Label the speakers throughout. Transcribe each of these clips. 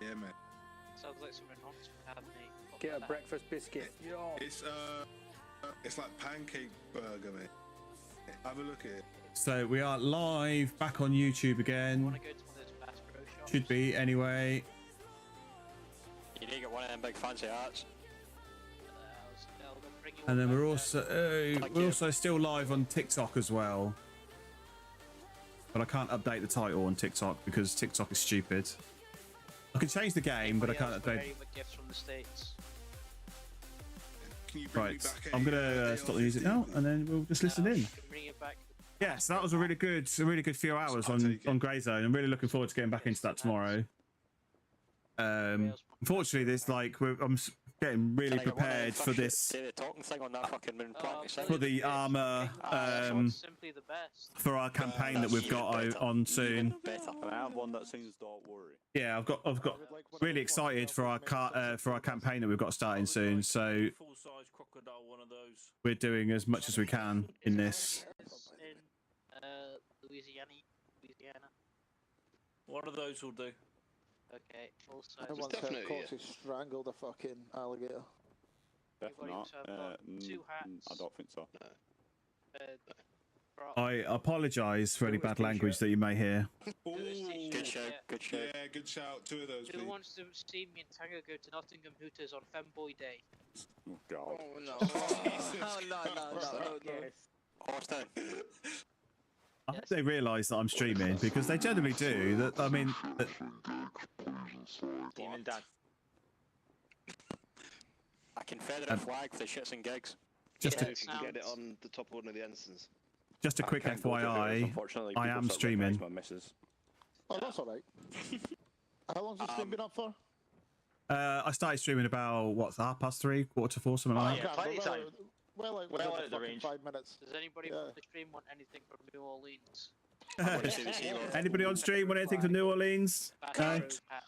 Speaker 1: Yeah, man.
Speaker 2: Sounds like something Knox would have, mate.
Speaker 3: Get a breakfast biscuit. Yo.
Speaker 1: It's like pancake burger, mate. Have a look at it.
Speaker 4: So we are live back on YouTube again.
Speaker 2: Want to go to one of those Bass Pro shops?
Speaker 4: Should be anyway.
Speaker 5: You need to get one of them big fancy hats.
Speaker 4: And then we're also still live on TikTok as well. But I can't update the title on TikTok because TikTok is stupid. I can change the game, but I can't update.
Speaker 2: Gifts from the States.
Speaker 1: Can you bring me
Speaker 4: Right,
Speaker 1: back
Speaker 4: I'm gonna stop the music now, and then we'll just listen in.
Speaker 2: Bring it back.
Speaker 4: Yes, that was a really good few hours on Grey Zone. I'm really looking forward to getting back into that tomorrow. Unfortunately, there's like I'm getting really prepared for this for the armor
Speaker 2: Simply the best.
Speaker 4: for our campaign that we've got on soon.
Speaker 6: I have one that seems Don't Worry.
Speaker 4: Yeah, I've got really excited for our campaign that we've got starting soon. So
Speaker 6: Full-size crocodile, one of those.
Speaker 4: we're doing as much as we can in this.
Speaker 2: In Louisiana.
Speaker 6: One of those will do.
Speaker 2: Okay, full size.
Speaker 7: I once heard Corsi strangled a fucking alligator.
Speaker 6: Definitely not.
Speaker 2: Two hats.
Speaker 6: I don't think so.
Speaker 4: I apologise for any bad language that you may hear.
Speaker 1: Ooh,
Speaker 5: Good show, good show.
Speaker 1: yeah, good shout. Two of those,
Speaker 2: Who
Speaker 1: please.
Speaker 2: wants to see me and Tango go to Nottingham Hooters on Femboy Day?
Speaker 6: Oh, God.
Speaker 7: Oh no.
Speaker 1: Jesus
Speaker 7: no.
Speaker 5: Austin.
Speaker 4: I hope they realise that I'm streaming because they generally do. That I mean,
Speaker 5: Demon Dad. A Confederate flag for the shits and gigs.
Speaker 4: just
Speaker 2: Yeah,
Speaker 4: a,
Speaker 2: it
Speaker 8: You can get it
Speaker 2: sounds-
Speaker 8: on the top of one of the ensigns.
Speaker 4: just a quick FYI,
Speaker 6: Unfortunately,
Speaker 4: I
Speaker 6: people
Speaker 4: am
Speaker 6: start
Speaker 4: streaming.
Speaker 6: recognising my missus.
Speaker 7: Oh, that's alright. How long's the stream been up for?
Speaker 4: I started streaming about what's 3:30, 4:45, something like that.
Speaker 7: Okay,
Speaker 8: plenty
Speaker 7: well,
Speaker 8: time.
Speaker 7: Well out
Speaker 8: Well
Speaker 7: of
Speaker 8: out of the
Speaker 7: fucking
Speaker 8: range.
Speaker 7: 5 minutes.
Speaker 2: Does anybody
Speaker 7: Yeah.
Speaker 2: from the stream want anything from New Orleans?
Speaker 4: Anybody on stream want anything from New Orleans?
Speaker 2: Bass
Speaker 4: No?
Speaker 2: Pro hat.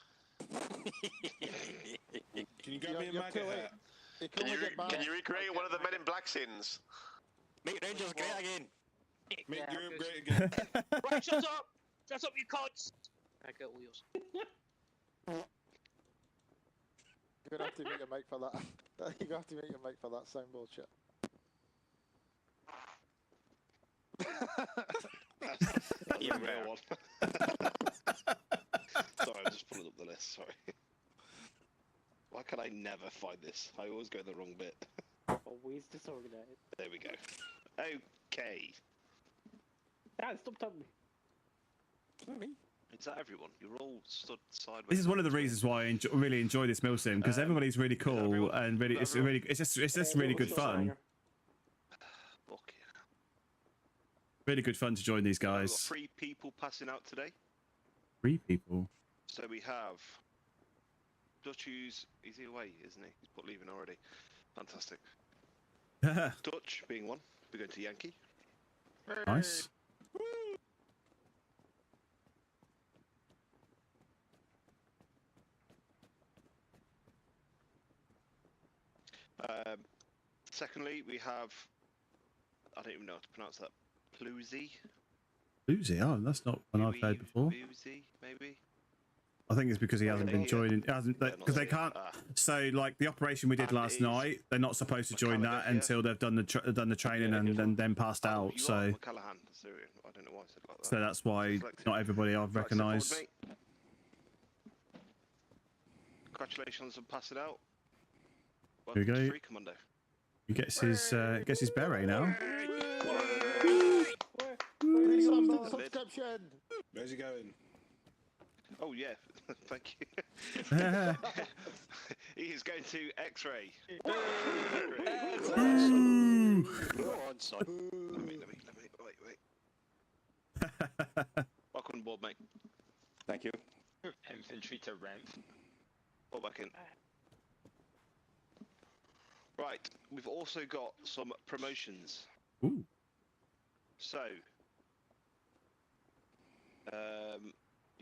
Speaker 1: Can you grab me a maggot hat?
Speaker 7: You can only get back.
Speaker 9: Can you recreate one of the Men in Black scenes?
Speaker 5: Make Rangers great again.
Speaker 1: Make
Speaker 2: Yeah,
Speaker 1: Europe
Speaker 2: good.
Speaker 1: great again.
Speaker 2: Right, shut up! Shut up, you cunts! I get all yours.
Speaker 7: You're gonna have to make a mic for that. You're gonna have to make a mic for that sound bullshit.
Speaker 8: That's a rare one. Sorry, I'm just pulling up the list, sorry. Why can I never find this? I always go the wrong bit.
Speaker 3: Always disorganized.
Speaker 8: There we go. Okay.
Speaker 3: Dad, stop telling me.
Speaker 8: Is that everyone? You're all stood sideways.
Speaker 4: This is one of the reasons why I really enjoy this Milsim because everybody's really cool and really it's just really good fun.
Speaker 8: Okay.
Speaker 4: Really good fun to join these
Speaker 8: We've got
Speaker 4: guys.
Speaker 8: 3 people passing out today.
Speaker 4: 3 people.
Speaker 8: So we have Dutch, who's he's away, isn't he? He's put leaving already. Fantastic. Dutch being one. We're going to Yankee.
Speaker 4: Nice.
Speaker 8: Secondly, we have I don't even know how to pronounce that. Pluzy.
Speaker 4: Uzi, oh, that's not one I've heard before.
Speaker 8: Pluzy, maybe.
Speaker 4: I think it's because he hasn't been joining. Because they can't. So, like the operation we did last night, they're not supposed to join that until they've done the training and then passed out. So,
Speaker 8: McCallaghan, Syrian. I don't know why I said like that.
Speaker 4: so that's why not everybody I've
Speaker 8: Right, step forward,
Speaker 4: recognised.
Speaker 8: mate. Congratulations on passing out.
Speaker 4: Here we
Speaker 8: Welcome to
Speaker 4: go.
Speaker 8: Free Commando.
Speaker 4: He gets his beret now.
Speaker 7: Subscription.
Speaker 1: Where's he going?
Speaker 8: Oh yeah, thank you. He is going to X-ray.
Speaker 5: Go on, son.
Speaker 8: Let me, wait. Welcome on board, mate.
Speaker 6: Thank you.
Speaker 9: Infantry to rent.
Speaker 8: Put back in. Right, we've also got some promotions.
Speaker 4: Ooh.
Speaker 8: So,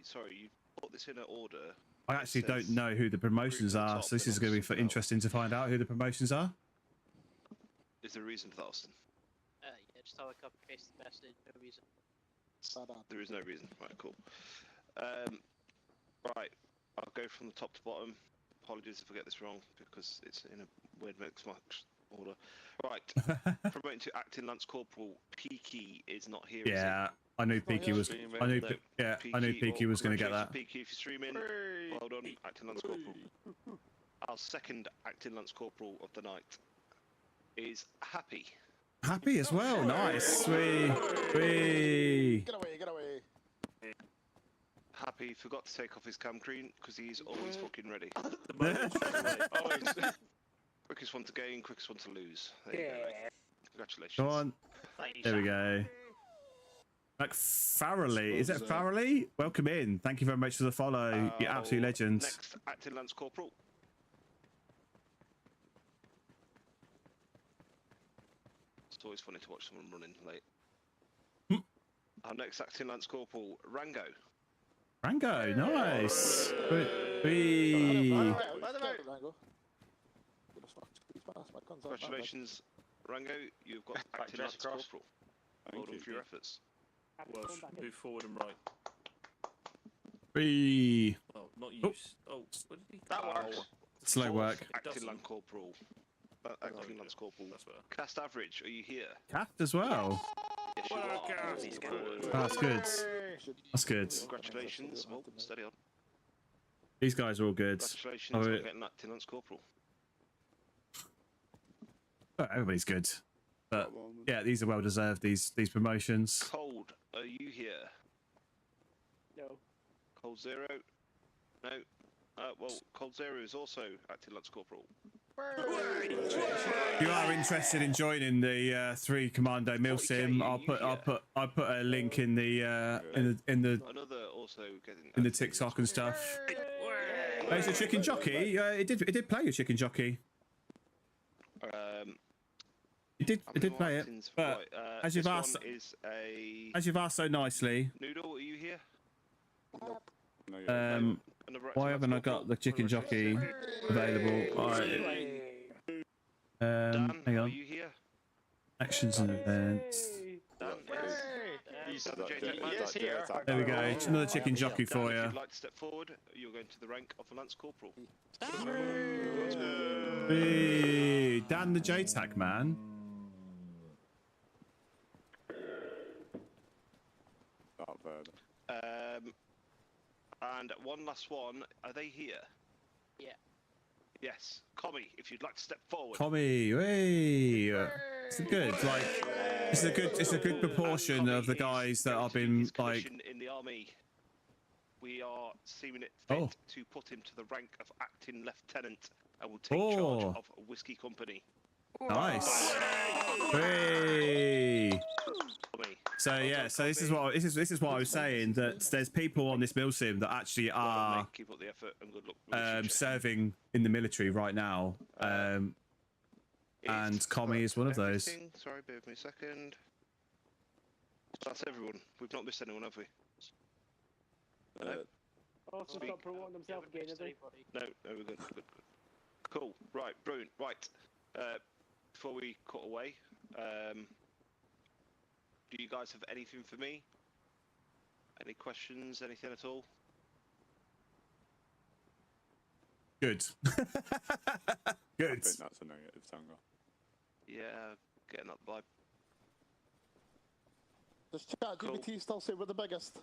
Speaker 8: sorry, you put this in an order.
Speaker 4: I actually don't know who the promotions are, so this is going to be interesting to find out who the promotions are.
Speaker 8: Is there a reason for that, Austin?
Speaker 2: Yeah, just how I copy paste the message, no reason.
Speaker 8: There is no reason. Right, cool. Right, I'll go from the top to bottom. Apologies if I get this wrong because it's in a weird mixed match order. Right, promoting to acting Lance Corporal. Peaky is not here.
Speaker 4: Yeah, I knew Peaky was. I knew. Yeah, I knew Peaky was going to get that.
Speaker 8: Peaky, if you're streaming, well done, acting Lance Corporal. Our second acting Lance Corporal of the night is Happy.
Speaker 4: Happy as well. Nice. Wee.
Speaker 7: Get away, get away.
Speaker 8: Happy forgot to take off his cam screen because he's always fucking ready. Quickest one to gain, quickest one to lose. There you go, mate. Congratulations.
Speaker 4: Go on. There we go. McFarley. Is it Farrelly? Welcome in. Thank you very much for the follow. You're absolute legends.
Speaker 8: Next, acting Lance Corporal. It's always funny to watch someone running late. Our next acting Lance Corporal, Rango.
Speaker 4: Rango, nice. Wee.
Speaker 8: Congratulations, Rango. You've got acting Lance Corporal. Well done for your efforts.
Speaker 6: Welsh, move forward and right.
Speaker 4: Wee.
Speaker 6: Oh, not use. Oh, what did he?
Speaker 8: That works.
Speaker 4: Slow work.
Speaker 8: Acting Lance Corporal. Acting Lance Corporal. Cast average, are you here?
Speaker 4: Capped as well.
Speaker 8: Yes, you are.
Speaker 4: Oh, that's good. That's good.
Speaker 8: Congratulations. Oh, steady on.
Speaker 4: These guys are all good.
Speaker 8: Congratulations on getting acting Lance Corporal.
Speaker 4: Oh, everybody's good. But yeah, these are well deserved. These promotions.
Speaker 8: Cold, are you here?
Speaker 3: No.
Speaker 8: Cold Zero? No. Well, Cold Zero is also acting Lance Corporal.
Speaker 4: If you are interested in joining the 3 Commando Milsim, I'll put a link in the
Speaker 8: Another also getting
Speaker 4: in the TikTok and stuff. There's a chicken jockey. It did play a chicken jockey. It did play it, but as you've asked so nicely,
Speaker 8: Noodle, are you here?
Speaker 4: why haven't I got the chicken jockey available? Alright.
Speaker 8: Dan,
Speaker 4: hang
Speaker 8: are
Speaker 4: on.
Speaker 8: you here?
Speaker 4: Actions and events.
Speaker 8: Dan,
Speaker 9: Yes, here.
Speaker 4: There we go. It's another chicken jockey for
Speaker 8: If
Speaker 4: you.
Speaker 8: you'd like to step forward, you're going to the rank of a Lance Corporal.
Speaker 4: Hey, Dan the JTAC man.
Speaker 8: And one last one. Are they here?
Speaker 2: Yeah.
Speaker 8: Yes. Commie, if you'd like to step forward.
Speaker 4: Commie, hey. It's good. Like, it's a good proportion of the guys that have been like.
Speaker 8: In the army, we are seeming it fit to put him to the rank of acting lieutenant and will take charge of a whiskey company.
Speaker 4: Nice. Hey. So yeah, so this is what I was saying, that there's people on this Milsim that actually are
Speaker 8: keep up the effort and good luck
Speaker 4: serving in the military right now, and Commie is one of those.
Speaker 8: Sorry, bear with me a second. That's everyone. We've not missed anyone, have we?
Speaker 3: Also, stop promoting themselves again, have they?
Speaker 8: No, we're good. Cool. Right, brilliant. Right. Before we cut away, do you guys have anything for me? Any questions? Anything at all?
Speaker 4: Good. Good.
Speaker 6: I think that's a negative, Tango.
Speaker 8: Yeah, getting that vibe.
Speaker 7: Does ChatGPT still say we're the biggest?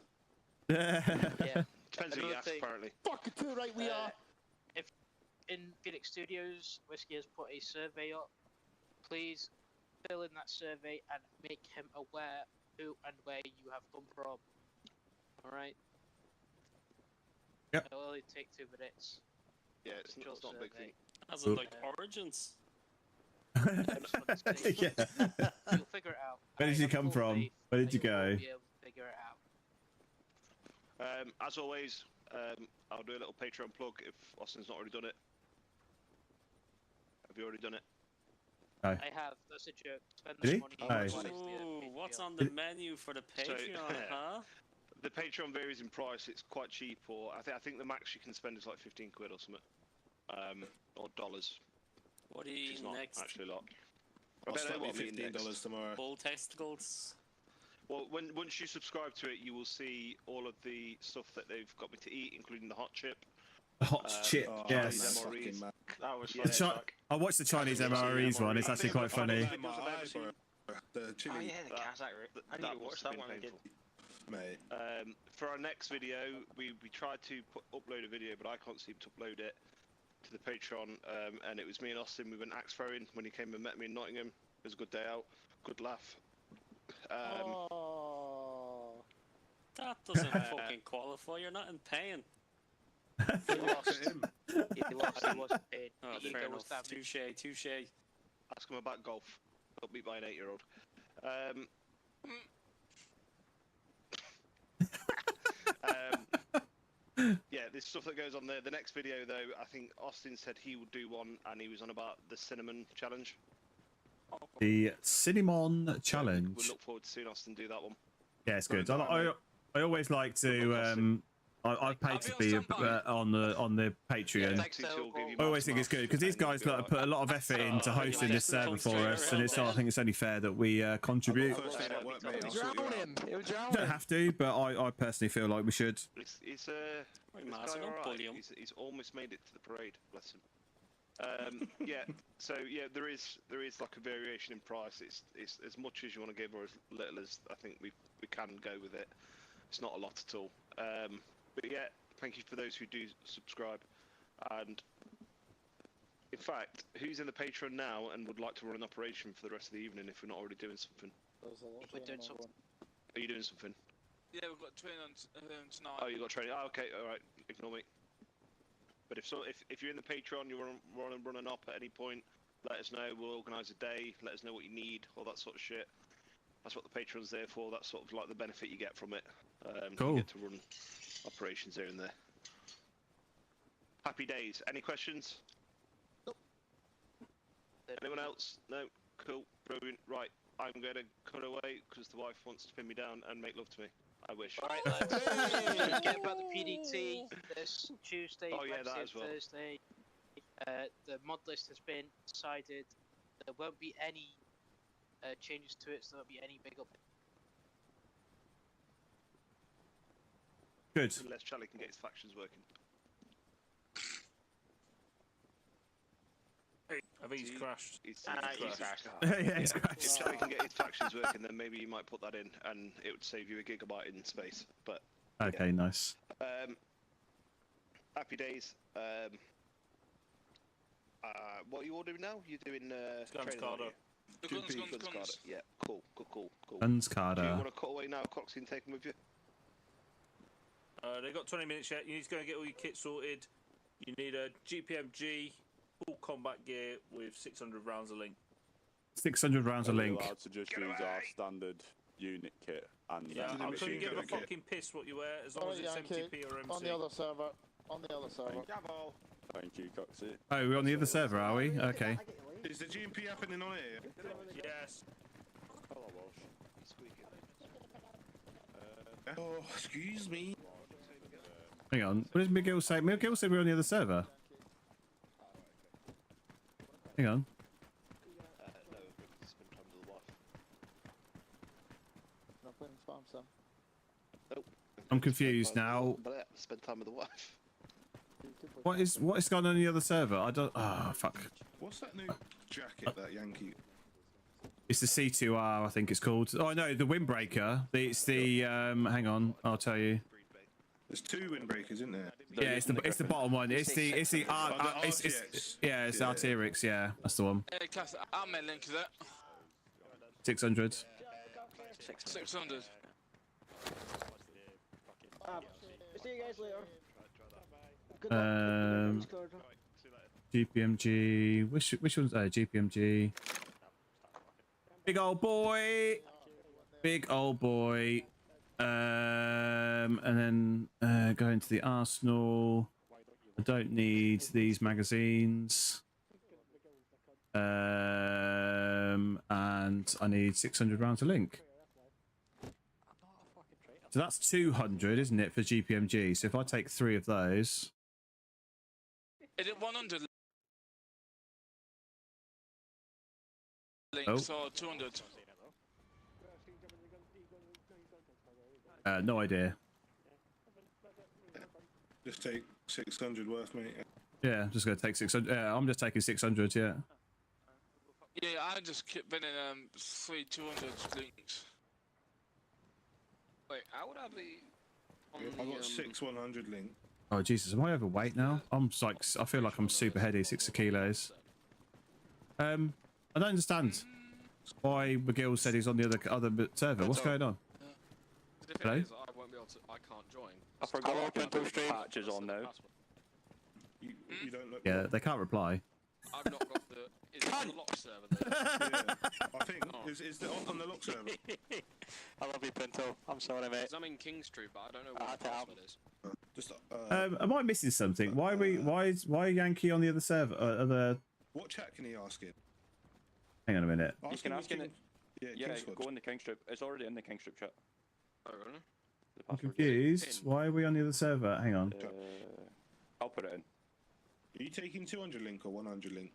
Speaker 2: Yeah.
Speaker 8: Depends who you ask, apparently.
Speaker 7: Fucking too right we are.
Speaker 2: If in Phoenix Studios, Whiskey has put a survey up, please fill in that survey and make him aware who and where you have come from. Alright?
Speaker 4: Yep.
Speaker 2: It'll only take 2 minutes.
Speaker 8: Yeah, it's not a big thing.
Speaker 6: As in, like, Origins?
Speaker 4: Yeah.
Speaker 2: You'll figure it out.
Speaker 4: Where did you come from? Where did you go?
Speaker 2: Be able to figure it out.
Speaker 8: As always, I'll do a little Patreon plug if Austin's not already done it. Have you already done it?
Speaker 2: I have. That's a joke. Spend
Speaker 4: Did
Speaker 2: the
Speaker 4: he?
Speaker 2: money.
Speaker 4: Oh.
Speaker 6: Ooh, what's on the menu for the Patreon, huh?
Speaker 8: The Patreon varies in price. It's quite cheap, or I think the max you can spend is like 15 quid or something, or dollars.
Speaker 6: What do you
Speaker 8: It's
Speaker 6: eat
Speaker 8: not
Speaker 6: next?
Speaker 8: actually a lot.
Speaker 1: I'll
Speaker 8: I don't know
Speaker 1: slap me
Speaker 8: what I'm eating next.
Speaker 1: $15 tomorrow.
Speaker 6: Bull testicles?
Speaker 8: Well, once you subscribe to it, you will see all of the stuff that they've got me to eat, including the hot chip,
Speaker 4: Hot shit.
Speaker 8: Oh,
Speaker 4: Yes.
Speaker 8: Chinese
Speaker 1: Fucking
Speaker 8: MREs.
Speaker 1: man.
Speaker 9: That was
Speaker 8: Yeah.
Speaker 4: The
Speaker 9: funny.
Speaker 4: Chi- I watched the Chinese MREs one. It's actually quite funny.
Speaker 1: The chili,
Speaker 9: Oh yeah, the
Speaker 8: That-
Speaker 9: Kazakh. I need to watch
Speaker 8: must
Speaker 9: that
Speaker 8: have
Speaker 9: one
Speaker 8: been
Speaker 9: again.
Speaker 8: painful.
Speaker 1: mate.
Speaker 8: For our next video, we tried to upload a video, but I can't seem to upload it to the Patreon. And it was me and Austin. We went axe throwing when he came and met me in Nottingham. It was a good day out, good laugh.
Speaker 7: Oh.
Speaker 6: That doesn't fucking qualify. You're not in pain.
Speaker 2: He lost. He lost. He wasn't paid.
Speaker 6: Oh,
Speaker 2: The
Speaker 6: fair
Speaker 2: ego was
Speaker 6: enough.
Speaker 2: damaged.
Speaker 6: Touche.
Speaker 8: Ask him about golf. Got beat by an 8-year-old. Yeah, there's stuff that goes on there. The next video, though, I think Austin said he would do one, and he was on about the cinnamon challenge.
Speaker 4: The Cinnamon
Speaker 8: We
Speaker 4: Challenge.
Speaker 8: look forward to seeing Austin do that one.
Speaker 4: Yeah, it's good. I always like to. I paid to be on the Patreon. I always think it's good because these guys like put a lot of effort into hosting this server for us, and I think it's only fair that we contribute.
Speaker 1: First day at work, mate. I'll
Speaker 7: Drown
Speaker 1: sort you
Speaker 7: him!
Speaker 1: out.
Speaker 7: It would drown
Speaker 4: Don't
Speaker 7: him!
Speaker 4: have to, but I personally feel like we should.
Speaker 8: He's
Speaker 6: Wait,
Speaker 8: this
Speaker 6: Maz,
Speaker 8: guy
Speaker 6: I don't
Speaker 8: alright?
Speaker 6: bully him.
Speaker 8: He's almost made it to the parade. Bless him. Yeah. So yeah, there is like a variation in price. It's as much as you want to give, or as little as I think we can go with it. It's not a lot at all. But yeah, thank you for those who do subscribe. And in fact, who's in the Patreon now and would like to run an operation for the rest of the evening if we're not already doing something?
Speaker 2: We're doing something.
Speaker 8: Are you doing something?
Speaker 10: Yeah, we've got training on tonight.
Speaker 8: Oh, you got training. Oh, okay, all right. Ignore me. But if you're in the Patreon, you want to run an op at any point, let us know. We'll organise a day. Let us know what you need, all that sort of shit. That's what the Patreon's there for. That's sort of like the benefit you get from it.
Speaker 4: Cool.
Speaker 8: You get to run operations here and there. Happy days. Any questions?
Speaker 7: Nope.
Speaker 8: Anyone else? No. Cool. Brilliant. Right. I'm going to cut away because the wife wants to pin me down and make love to me. I wish.
Speaker 2: Alright, lads. Forget about the PDT this Tuesday,
Speaker 8: Oh, yeah, that
Speaker 2: Wednesday,
Speaker 8: as well.
Speaker 2: Thursday. The mod list has been decided. There won't be any changes to it, so there won't be any big up.
Speaker 4: Good.
Speaker 8: Unless Charlie can get his factions working.
Speaker 6: I think he's crashed.
Speaker 8: He's
Speaker 9: crashed.
Speaker 4: Yeah, it's great.
Speaker 8: If Charlie can get his factions working, then maybe you might put that in, and it would save you a gigabyte in space. But
Speaker 4: Okay, nice.
Speaker 8: happy days. What are you all doing now? You're doing
Speaker 6: Guns
Speaker 8: training, aren't
Speaker 6: Carter.
Speaker 8: you?
Speaker 10: Guns.
Speaker 8: Carter. Yeah, cool.
Speaker 4: Guns
Speaker 8: Do you
Speaker 4: Carter.
Speaker 8: want to cut away now, Coxie, and take them with you?
Speaker 6: They've got 20 minutes yet. You need to go and get all your kit sorted. You need a GPMG, full combat gear with 600 rounds of link.
Speaker 4: 600 rounds of link.
Speaker 11: Allowed to just use our standard unit kit and
Speaker 6: Yeah,
Speaker 1: the
Speaker 6: I couldn't
Speaker 1: machine
Speaker 6: give a
Speaker 1: gun kit.
Speaker 6: fucking piss what you wear as long as
Speaker 7: Alright,
Speaker 6: it's
Speaker 7: Yankee,
Speaker 6: MTP or MC.
Speaker 7: on the other server. On the other server.
Speaker 11: thank you, Coxie.
Speaker 4: Oh, we're on the other server, are we? Okay.
Speaker 1: Is the GMP happening on here?
Speaker 6: Yes.
Speaker 11: Hello, Walsh.
Speaker 1: Oh, excuse me.
Speaker 4: Hang on. What did Miguel say? Miguel said we're on the other server. Hang on.
Speaker 8: No, spend time with the wife.
Speaker 7: Not playing farm, Sam.
Speaker 4: I'm confused now.
Speaker 8: But yeah, spend time with the wife.
Speaker 4: What is going on the other server? I don't. Oh fuck.
Speaker 1: What's that new jacket that Yankee?
Speaker 4: It's the C2R, I think it's called. Oh no, the windbreaker. It's the hang on, I'll tell you.
Speaker 1: There's two windbreakers, isn't there?
Speaker 4: Yeah, it's the bottom one. It's the
Speaker 1: RTX.
Speaker 4: yeah, it's Arterix. Yeah, that's the one.
Speaker 10: Hey, class, how many link is that?
Speaker 4: 600.
Speaker 10: 600.
Speaker 3: See you guys later. Good luck.
Speaker 4: GPMG. Which one's GPMG? Big old boy. Big old boy. And then go into the arsenal. I don't need these magazines. And I need 600 rounds of link. So that's 200, isn't it, for GPMG? So if I take 3 of those.
Speaker 10: Is it 100 links or 200?
Speaker 4: No idea.
Speaker 1: Just take 600 worth, mate.
Speaker 4: Yeah, I'm just gonna take 600. Yeah, I'm just taking 600. Yeah.
Speaker 10: Yeah, I just keep binning 3 200 links.
Speaker 12: Wait, how would I be on
Speaker 1: I got 6 100 link.
Speaker 4: Oh Jesus, am I overweight now? I'm like, I feel like I'm super heavy, 60 kilos. I don't understand why McGill said he's on the other server. What's going on? Hello?
Speaker 12: I won't be able to. I can't join.
Speaker 5: I forgot to open those patches on now.
Speaker 1: You don't look.
Speaker 4: Yeah, they can't reply.
Speaker 12: I've not got the. Is it on the lock server then?
Speaker 1: I think is the on the lock server.
Speaker 5: I love you, Pinto. I'm sorry, mate.
Speaker 12: 'Cause I'm in King Street, but I don't know what the password is.
Speaker 1: Just
Speaker 4: Am I missing something? Why are Yankee on the other server?
Speaker 1: What chat can he ask him?
Speaker 4: Hang on a minute.
Speaker 11: You can ask in it.
Speaker 1: Yeah,
Speaker 11: go in the King Strip. It's already in the King Strip chat.
Speaker 12: Oh really?
Speaker 4: I'm confused. Why are we on the other server? Hang on.
Speaker 11: I'll put it in.
Speaker 1: Are you taking 200 link or 100 link?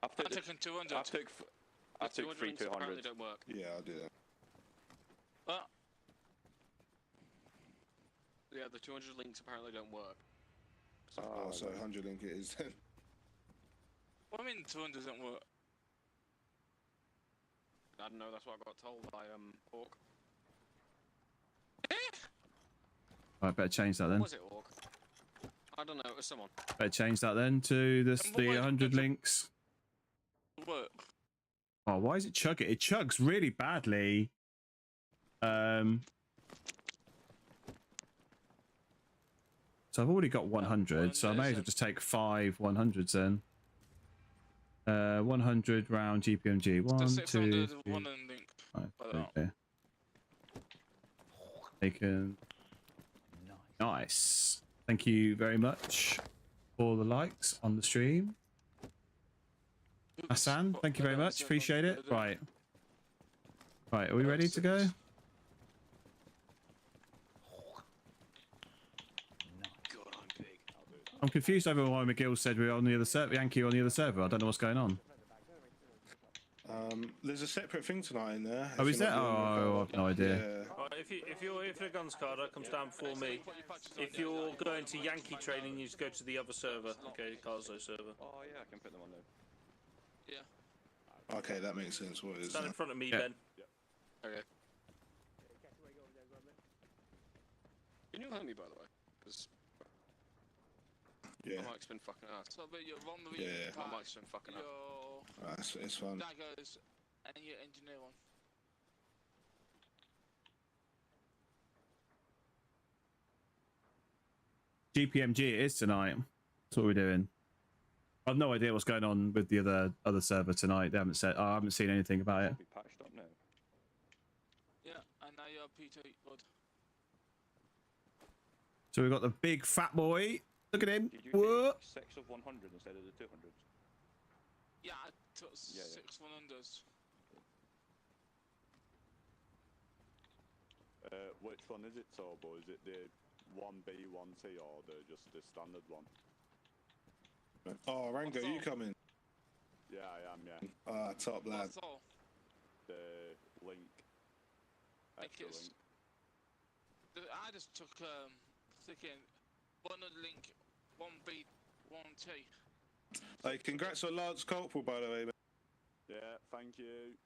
Speaker 10: I'm taking 200.
Speaker 11: I took 3
Speaker 12: apparently
Speaker 11: 200.
Speaker 12: don't work.
Speaker 1: Yeah, I'll do that.
Speaker 10: What?
Speaker 12: Yeah, the 200 links apparently don't work.
Speaker 1: Oh, so 100 link it is then.
Speaker 10: What do you mean 200 doesn't work?
Speaker 12: I don't know. That's what I got told by Orc.
Speaker 4: Right, better change that then.
Speaker 12: Was it Orc? I don't know. It was someone.
Speaker 4: Better change that then to the 100 links.
Speaker 10: Work.
Speaker 4: Oh, why is it chugging? It chugs really badly. So I've already got 100, so I may as well just take 5 100s then. 100 round GPMG. 1, 2, 3, 5, okay. Taken. Nice. Thank you very much for the likes on the stream. Hassan, thank you very much. Appreciate it. Right. Right, are we ready to go? I'm confused over why McGill said we're on the other server. Yankee on the other server. I don't know what's going on.
Speaker 1: There's a separate thing tonight in there.
Speaker 4: Oh, is there? Oh, I've no idea.
Speaker 1: Yeah.
Speaker 6: Right, if the guns card that comes down before me. If you're going to Yankee training, you just go to the other server. Okay, Carzo server.
Speaker 11: Oh yeah, I can put them on there.
Speaker 12: Yeah.
Speaker 1: Okay, that makes sense. What is
Speaker 6: Stand
Speaker 1: that?
Speaker 6: in front of me,
Speaker 4: Yeah.
Speaker 6: Ben.
Speaker 12: Okay. Can you help me, by the way? Because
Speaker 1: Yeah.
Speaker 12: my mic's been fucking ass.
Speaker 10: So, but you're on the
Speaker 1: Yeah.
Speaker 12: My mic's been fucking ass.
Speaker 1: It's fun.
Speaker 10: That goes, and your engineer one.
Speaker 4: GPMG it is tonight. That's what we're doing. I've no idea what's going on with the other server tonight. They haven't said. I haven't seen anything about it.
Speaker 11: Be patched up now.
Speaker 10: Yeah, and now you're Peter Wood.
Speaker 4: So we've got the big fat boy. Look at him.
Speaker 11: Did you
Speaker 4: Whoa.
Speaker 11: take 6 of 100 instead of the 200s?
Speaker 10: Yeah, I took
Speaker 11: Yeah,
Speaker 10: 6 100s.
Speaker 11: Which one is it, Torbo? Is it the 1B, 1T, or just the standard one?
Speaker 1: Oh, Rango, you coming?
Speaker 11: Yeah, I am, yeah.
Speaker 1: Top lad.
Speaker 10: That's all.
Speaker 11: The link. Extra link.
Speaker 10: I just took thinking 100 link, 1B, 1T.
Speaker 1: Hey, congrats on Lance Corporal, by the way, mate.
Speaker 11: Yeah, thank you.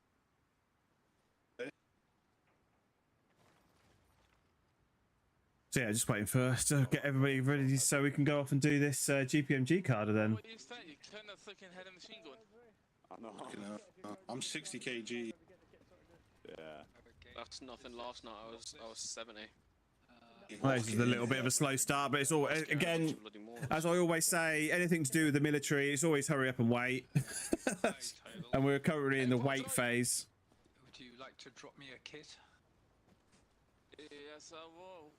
Speaker 4: So yeah, just waiting for us to get everybody ready so we can go off and do this GPMG card then.
Speaker 10: What do you think? You turn that fucking head of machine gun.
Speaker 11: I know.
Speaker 1: I'm 60 kg.
Speaker 11: Yeah.
Speaker 12: That's nothing. Last night I was 70.
Speaker 4: Well, this is a little bit of a slow start, but it's all again, as I always say, anything to do with the military, it's always hurry up and wait. And we're currently in the wait phase.
Speaker 13: Would you like to drop me a kit?
Speaker 10: Yes, I will.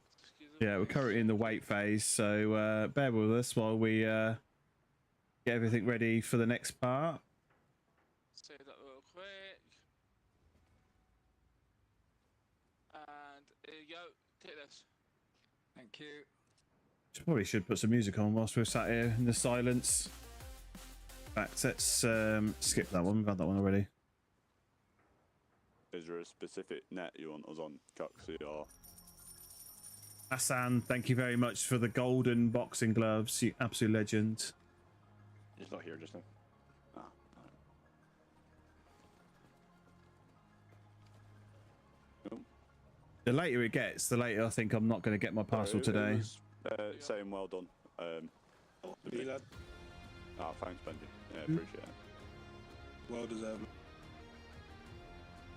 Speaker 4: Yeah, we're currently in the wait phase, so bear with us while we get everything ready for the next part.
Speaker 10: Say that real quick. And here you go. Take this.
Speaker 13: Thank you.
Speaker 4: Probably should put some music on whilst we're sat here in the silence. In fact, let's skip that one. We've had that one already.
Speaker 11: Is there a specific net you want us on, Coxie, or?
Speaker 4: Hassan, thank you very much for the golden boxing gloves. You absolute legend.
Speaker 11: He's not here just now.
Speaker 4: The later it gets, the later I think I'm not going to get my parcel today.
Speaker 11: Saying well done. Thanks, Benji. Yeah, appreciate it.
Speaker 1: Well deserved.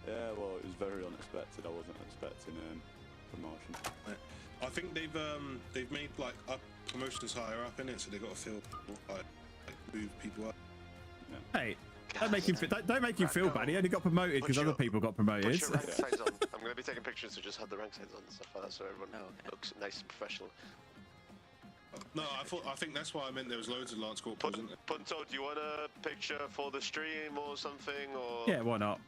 Speaker 11: Yeah, well, it was very unexpected. I wasn't expecting promotion.
Speaker 1: I think they've made like up promotions higher up in it, so they got to feel like move people up.
Speaker 11: Yeah.
Speaker 4: Hey, don't make him feel bad. He only got promoted because other people got promoted.
Speaker 9: Put your rank signs on. I'm going to be taking pictures, so just have the rank signs on and stuff like that, so everyone looks nice and professional.
Speaker 1: No, I think that's why I meant there was loads of Lance Corporals, isn't there?
Speaker 9: Punto, do you want a picture for the stream or something, or?
Speaker 4: Yeah, why not?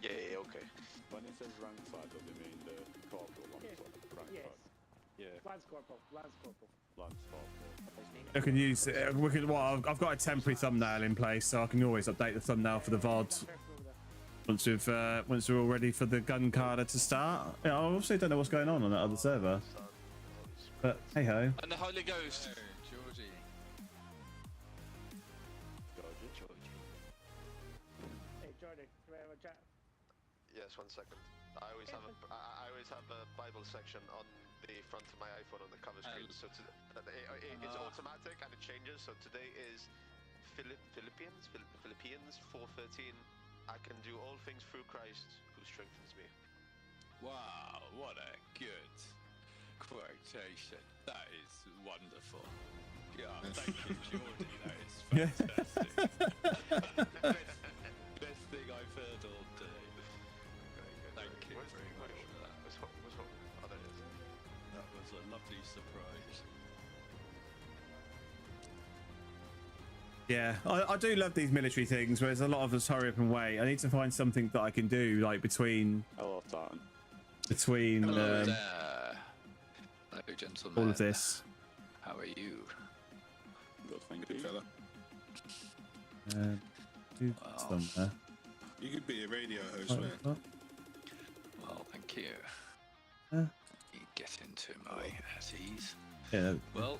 Speaker 9: Yeah, okay.
Speaker 11: When it says rank side, does it mean the corporal rank side?
Speaker 3: Yes.
Speaker 11: Yeah.
Speaker 3: Lance Corporal. Lance Corporal.
Speaker 11: Lance Corporal.
Speaker 4: I can use. Well, I've got a temporary thumbnail in place, so I can always update the thumbnail for the VOD once we're all ready for the gun carder to start. Yeah, I also don't know what's going on that other server, but hey ho.
Speaker 10: And the Holy Ghost.
Speaker 13: Georgie.
Speaker 3: Hey, Jordan, can we have a chat?
Speaker 9: Yes, 1 second. I always have a Bible section on the front of my iPhone on the cover screen, so it's automatic and it changes. So today is Philippians 4:13. I can do all things through Christ who strengthens me.
Speaker 13: Wow, what a good quotation. That is wonderful. Yeah, thank you, Geordie. That is fantastic. Best thing I've heard all day. Thank you very much for that.
Speaker 9: Oh, there it is.
Speaker 13: That was a lovely surprise.
Speaker 4: Yeah, I do love these military things where there's a lot of us hurry up and wait. I need to find something that I can do like between.
Speaker 11: Hello, Tartan.
Speaker 4: Between.
Speaker 13: Hello there. Hello, gentlemen.
Speaker 4: All of this.
Speaker 13: How are you?
Speaker 11: Good, thank you.
Speaker 1: Fella.
Speaker 4: Somewhere.
Speaker 1: You could be a radio host, man.
Speaker 13: Well, thank you.
Speaker 4: You
Speaker 13: get into my at ease.
Speaker 4: Yeah.
Speaker 13: Well,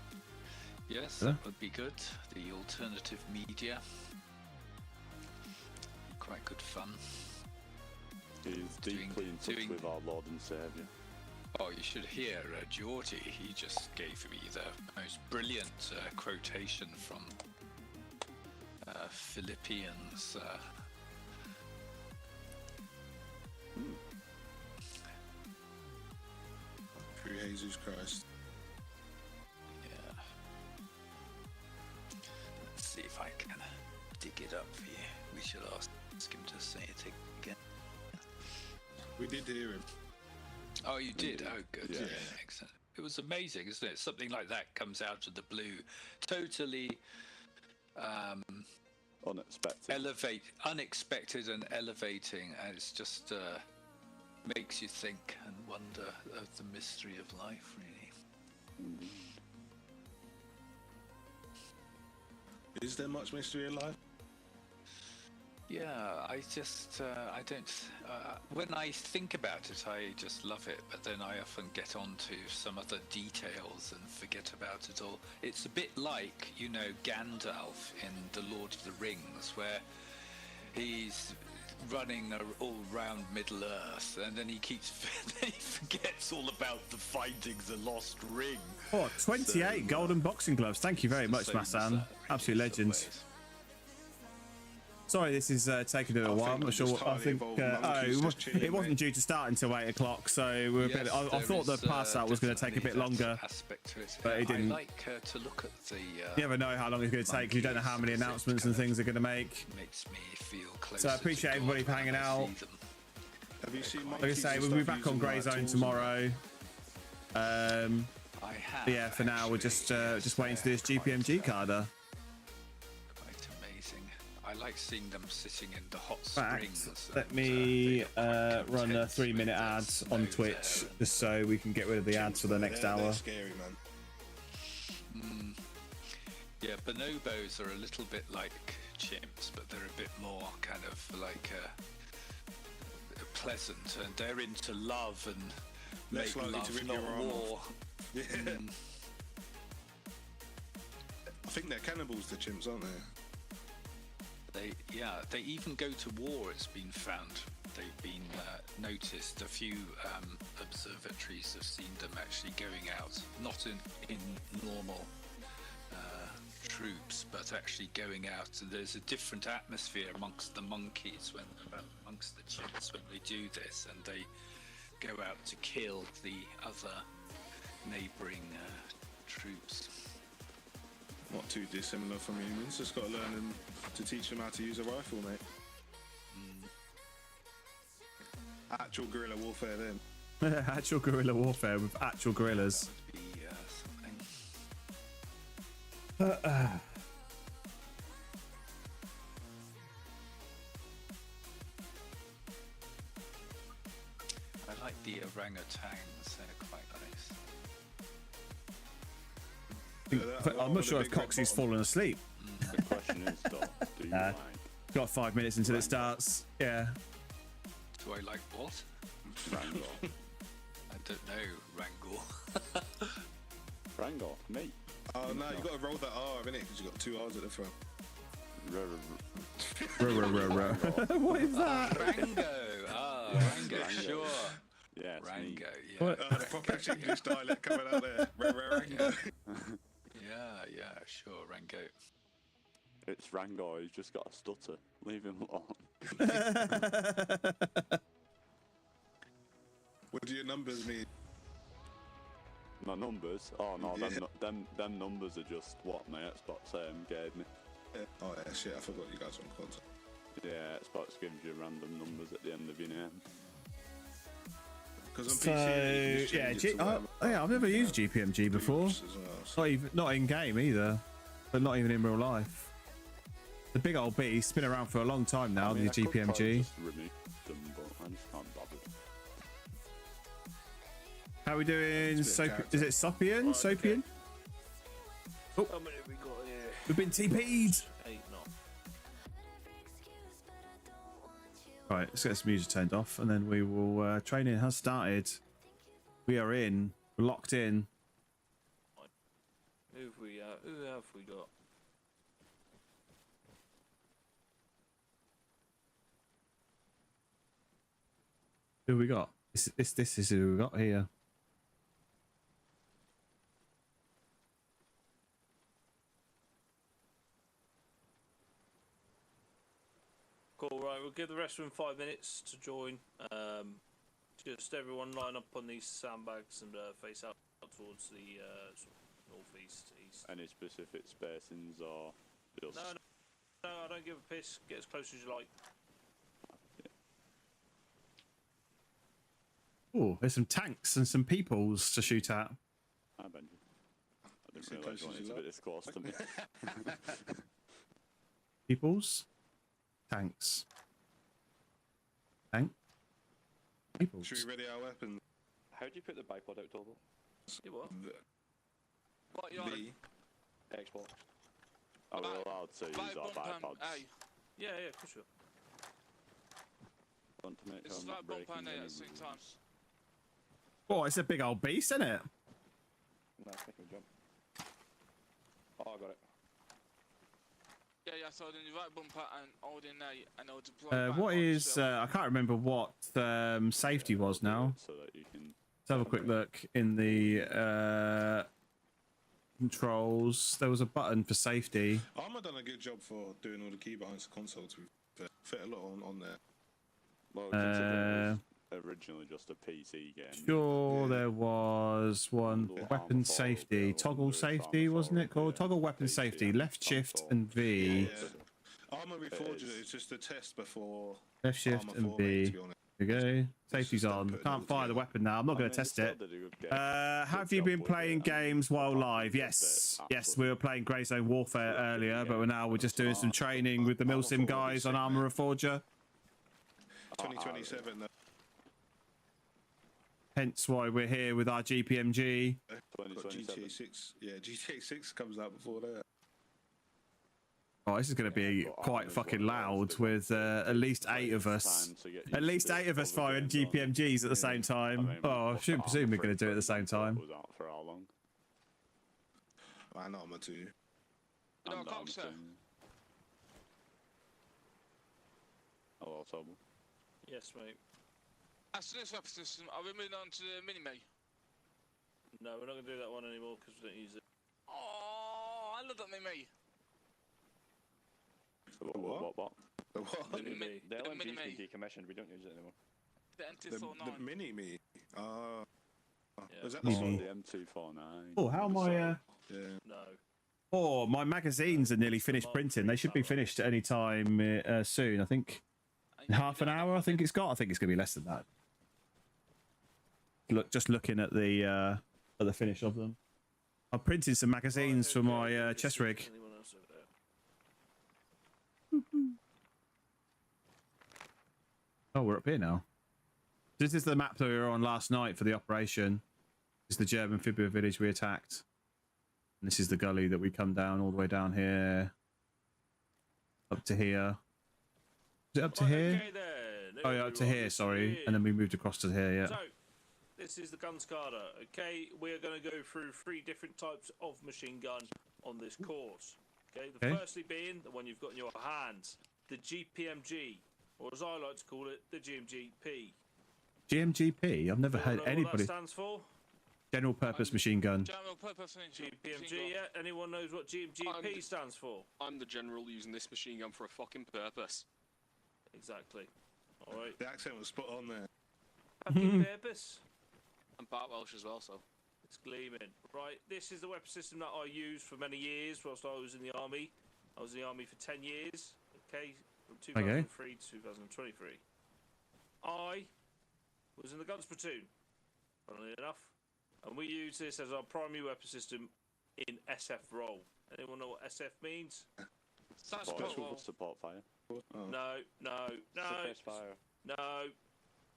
Speaker 13: yes, that would be good. The alternative media. Quite good fun.
Speaker 11: He's deeply in touch with our Lord and Saviour.
Speaker 13: Oh, you should hear Geordie. He just gave me the most brilliant quotation from Philippians.
Speaker 1: Through Jesus Christ.
Speaker 13: Yeah. Let's see if I can dig it up for you. We should ask him to say it again.
Speaker 1: We did hear him.
Speaker 13: Oh, you did? Oh, good.
Speaker 1: Yeah.
Speaker 13: Excellent. It was amazing, isn't it? Something like that comes out of the blue. Totally unexpected and elevating, and it's just makes you think and wonder of the mystery of life, really.
Speaker 1: Is there much mystery in life?
Speaker 13: Yeah, I just, I don't, when I think about it, I just love it, but then I often get onto some other details and forget about it all. It's a bit like, you know, Gandalf in The Lord of the Rings, where he's running all around Middle Earth, and then he forgets all about the finding the lost ring.
Speaker 4: Oh, 28 golden boxing gloves. Thank you very much, Massan. Absolute legend. Sorry, this is taking a little while. I'm not sure. I think it wasn't due to start until 8 o'clock, so we're a bit. I thought the pass out was going to take a bit longer, but it didn't.
Speaker 13: I like to look at the.
Speaker 4: You never know how long it's going to take. You don't know how many announcements and things are going to make.
Speaker 13: Makes me feel closer.
Speaker 4: So I appreciate everybody for hanging out.
Speaker 1: Have you seen?
Speaker 4: Like I say, we'll be back on Grey Zone tomorrow. Yeah, for now we're just waiting to do this GPMG carder.
Speaker 13: I like seeing them sitting in the hot
Speaker 4: springs.
Speaker 13: springs.
Speaker 4: Let me run a 3-minute ad on Twitch just so we can get rid of the ads for the next hour.
Speaker 1: They're scary, man.
Speaker 13: Yeah, bonobos are a little bit like chimps, but they're a bit more kind of like pleasant, and they're into love and
Speaker 1: Less
Speaker 13: make
Speaker 1: likely
Speaker 13: love,
Speaker 1: to rip
Speaker 13: not
Speaker 1: your arm
Speaker 13: war.
Speaker 1: off. Yeah. I think they're cannibals, the chimps, aren't they?
Speaker 13: They even go to war. It's been found. They've been noticed. A few observatories have seen them actually going out, not in normal troops, but actually going out. And there's a different atmosphere amongst the monkeys amongst the chimps when they do this, and they go out to kill the other neighbouring troops.
Speaker 1: Not too dissimilar from humans. Just got to learn them to teach them how to use a rifle, mate. Actual guerrilla warfare, then.
Speaker 4: Actual guerrilla warfare with actual gorillas.
Speaker 13: I like the orangutans. They're quite nice.
Speaker 4: I'm not sure if Coxie's fallen asleep.
Speaker 11: The question is, though, do you like?
Speaker 4: Got 5 minutes until it starts. Yeah.
Speaker 13: Do I like what?
Speaker 11: Wrangle.
Speaker 13: I don't know. Wrangle.
Speaker 11: Wrangle, me.
Speaker 1: Oh no, you got to roll that R, innit? Because you got 2 R's at the front.
Speaker 4: What is that?
Speaker 13: Rango. Ah, Rango. Sure.
Speaker 11: Yeah,
Speaker 13: Rango. Yeah.
Speaker 1: Oh, the proper English dialect coming out there. Rango.
Speaker 13: Yeah, sure, Rango.
Speaker 11: It's Rango, he's just got a stutter. Leave him alone.
Speaker 1: What do your numbers mean?
Speaker 11: My numbers? Oh no,
Speaker 1: Yeah.
Speaker 11: them numbers are just what my Xbox gave me.
Speaker 1: Oh yeah, shit, I forgot you guys were on contact.
Speaker 11: Yeah, Xbox gives you random numbers at the end of your name.
Speaker 1: Because on
Speaker 4: So
Speaker 1: PC, you just change it to whatever.
Speaker 4: I've never used GPMG before.
Speaker 1: As well, so.
Speaker 4: Not in game either, but not even in real life. The big old beast, been around for a long time now.
Speaker 11: I mean,
Speaker 4: The
Speaker 11: I could probably
Speaker 4: GPMG.
Speaker 11: just remove them, but I just can't bother.
Speaker 4: How are we doing?
Speaker 1: It's a bit of
Speaker 4: Is it Sopian?
Speaker 6: Right,
Speaker 4: Sopian?
Speaker 6: How many have we got here?
Speaker 4: We've been TP'd.
Speaker 6: 8, no.
Speaker 4: Right, let's get this music turned off, and then we will. Training has started. We are in. We're locked in.
Speaker 6: Who have we got?
Speaker 4: Who we got? This is who we got here.
Speaker 6: Cool, right, we'll give the rest of them 5 minutes to join. Just everyone line up on these sandbags and face out towards the northeast, east.
Speaker 11: Any specific spacings or just...
Speaker 6: No, I don't give a piss. Get as close as you like.
Speaker 4: Oh, there's some tanks and some peoples to shoot at.
Speaker 11: Hi, Benji. I didn't realise you wanted to be this close to me.
Speaker 4: Peoples? Tanks. Tank? Peoples.
Speaker 1: Should we ready our weapons?
Speaker 12: How do you put the bipod out, Tobo?
Speaker 6: You what?
Speaker 10: What you on?
Speaker 12: Xbox.
Speaker 11: Are we allowed to use our bipods?
Speaker 6: Yeah, of course you are.
Speaker 11: Want to make
Speaker 10: It's
Speaker 11: sure I'm
Speaker 10: like
Speaker 11: not
Speaker 10: bump
Speaker 11: breaking
Speaker 10: and
Speaker 11: any
Speaker 10: at the same time.
Speaker 11: rules.
Speaker 4: Oh, it's a big old beast, isn't it?
Speaker 12: No, it's making me jump. Oh, I got it.
Speaker 10: Yeah, so then you right bumper and hold in there and it'll deploy.
Speaker 4: What is? I can't remember what safety was now.
Speaker 11: So that you can...
Speaker 4: Let's have a quick look in the controls. There was a button for safety.
Speaker 1: Armour done a good job for doing all the key behind the console. To fit a lot on there.
Speaker 11: Well, considering it was originally just a PC game.
Speaker 4: Sure, there was one weapon safety, toggle safety, wasn't it called? Toggle weapon safety, left shift and V.
Speaker 1: Yeah. Armour Reforged it's just a test before.
Speaker 4: Left shift
Speaker 1: Armour
Speaker 4: and
Speaker 1: 4,
Speaker 4: V.
Speaker 1: mate, to be honest.
Speaker 4: There you go. Safety's on. Can't fire the weapon now. I'm not going to test it. Have you been playing games while live? Yes. Yes, we were playing Grey Zone Warfare earlier, but we're just doing some training with the Milsim guys on Armour Reforger.
Speaker 1: 2027.
Speaker 4: Hence why we're here with our GPMG.
Speaker 1: GTA 6. Yeah, GTA 6 comes out before that.
Speaker 4: Oh, this is going to be quite fucking loud with at least 8 of us. At least 8 of us firing GPMGs at the same time. Oh, I shouldn't presume we're going to do it at the same time.
Speaker 11: Was out for how long?
Speaker 1: I know I'm a 2.
Speaker 10: You know, Coxer.
Speaker 11: Hello, Tom.
Speaker 6: Yes, mate.
Speaker 10: After this weapon system, are we moving on to the mini-me?
Speaker 6: No, we're not going to do that one anymore because we don't use it.
Speaker 10: Oh, I love that mini-me.
Speaker 11: What?
Speaker 1: The what?
Speaker 10: The mini-me.
Speaker 12: The LMG's been decommissioned, we don't use it anymore.
Speaker 10: The MT49.
Speaker 1: The mini-me?
Speaker 6: Yeah.
Speaker 1: Is that
Speaker 11: Oh,
Speaker 1: the
Speaker 11: the M249.
Speaker 4: Oh, how am I...
Speaker 1: Yeah.
Speaker 6: No.
Speaker 4: Oh, my magazines are nearly finished printing. They should be finished at any time soon. I think in half an hour. I think it's got. I think it's going to be less than that. Just looking at the finish of them. I'm printing some magazines for my chess rig. Oh, we're up here now. This is the map that we were on last night for the operation. This is the German Fibia village we attacked. And this is the gully that we come down all the way down here. Up to here. Is it up to here?
Speaker 6: Okay, then.
Speaker 4: Oh, yeah, up to here, sorry. And then we moved across to here, yeah.
Speaker 6: So, this is the Gunscarder. Okay, we're going to go through 3 different types of machine gun on this course. Okay, the firstly being the one you've got in your hands, the GPMG, or as I like to call it, the GMGP.
Speaker 4: GMGP? I've never heard anybody.
Speaker 6: What that stands for?
Speaker 4: General Purpose Machine Gun.
Speaker 10: General Purpose
Speaker 6: GPMG, yeah. Anyone knows what GMGP stands for?
Speaker 14: I'm the general using this machine gun for a fucking purpose.
Speaker 6: Exactly. Alright.
Speaker 1: The accent was spot on there.
Speaker 6: Fucking purpose.
Speaker 14: I'm part Welsh as well, so.
Speaker 6: It's gleaming. Right, this is the weapon system that I used for many years whilst I was in the army. I was in the army for 10 years, okay, from 2003 to 2023. I was in the guns platoon, funnily enough, and we use this as our primary weapon system in SF role. Anyone know what SF means?
Speaker 11: Support fire.
Speaker 6: No.
Speaker 12: Suppressed fire.
Speaker 6: No.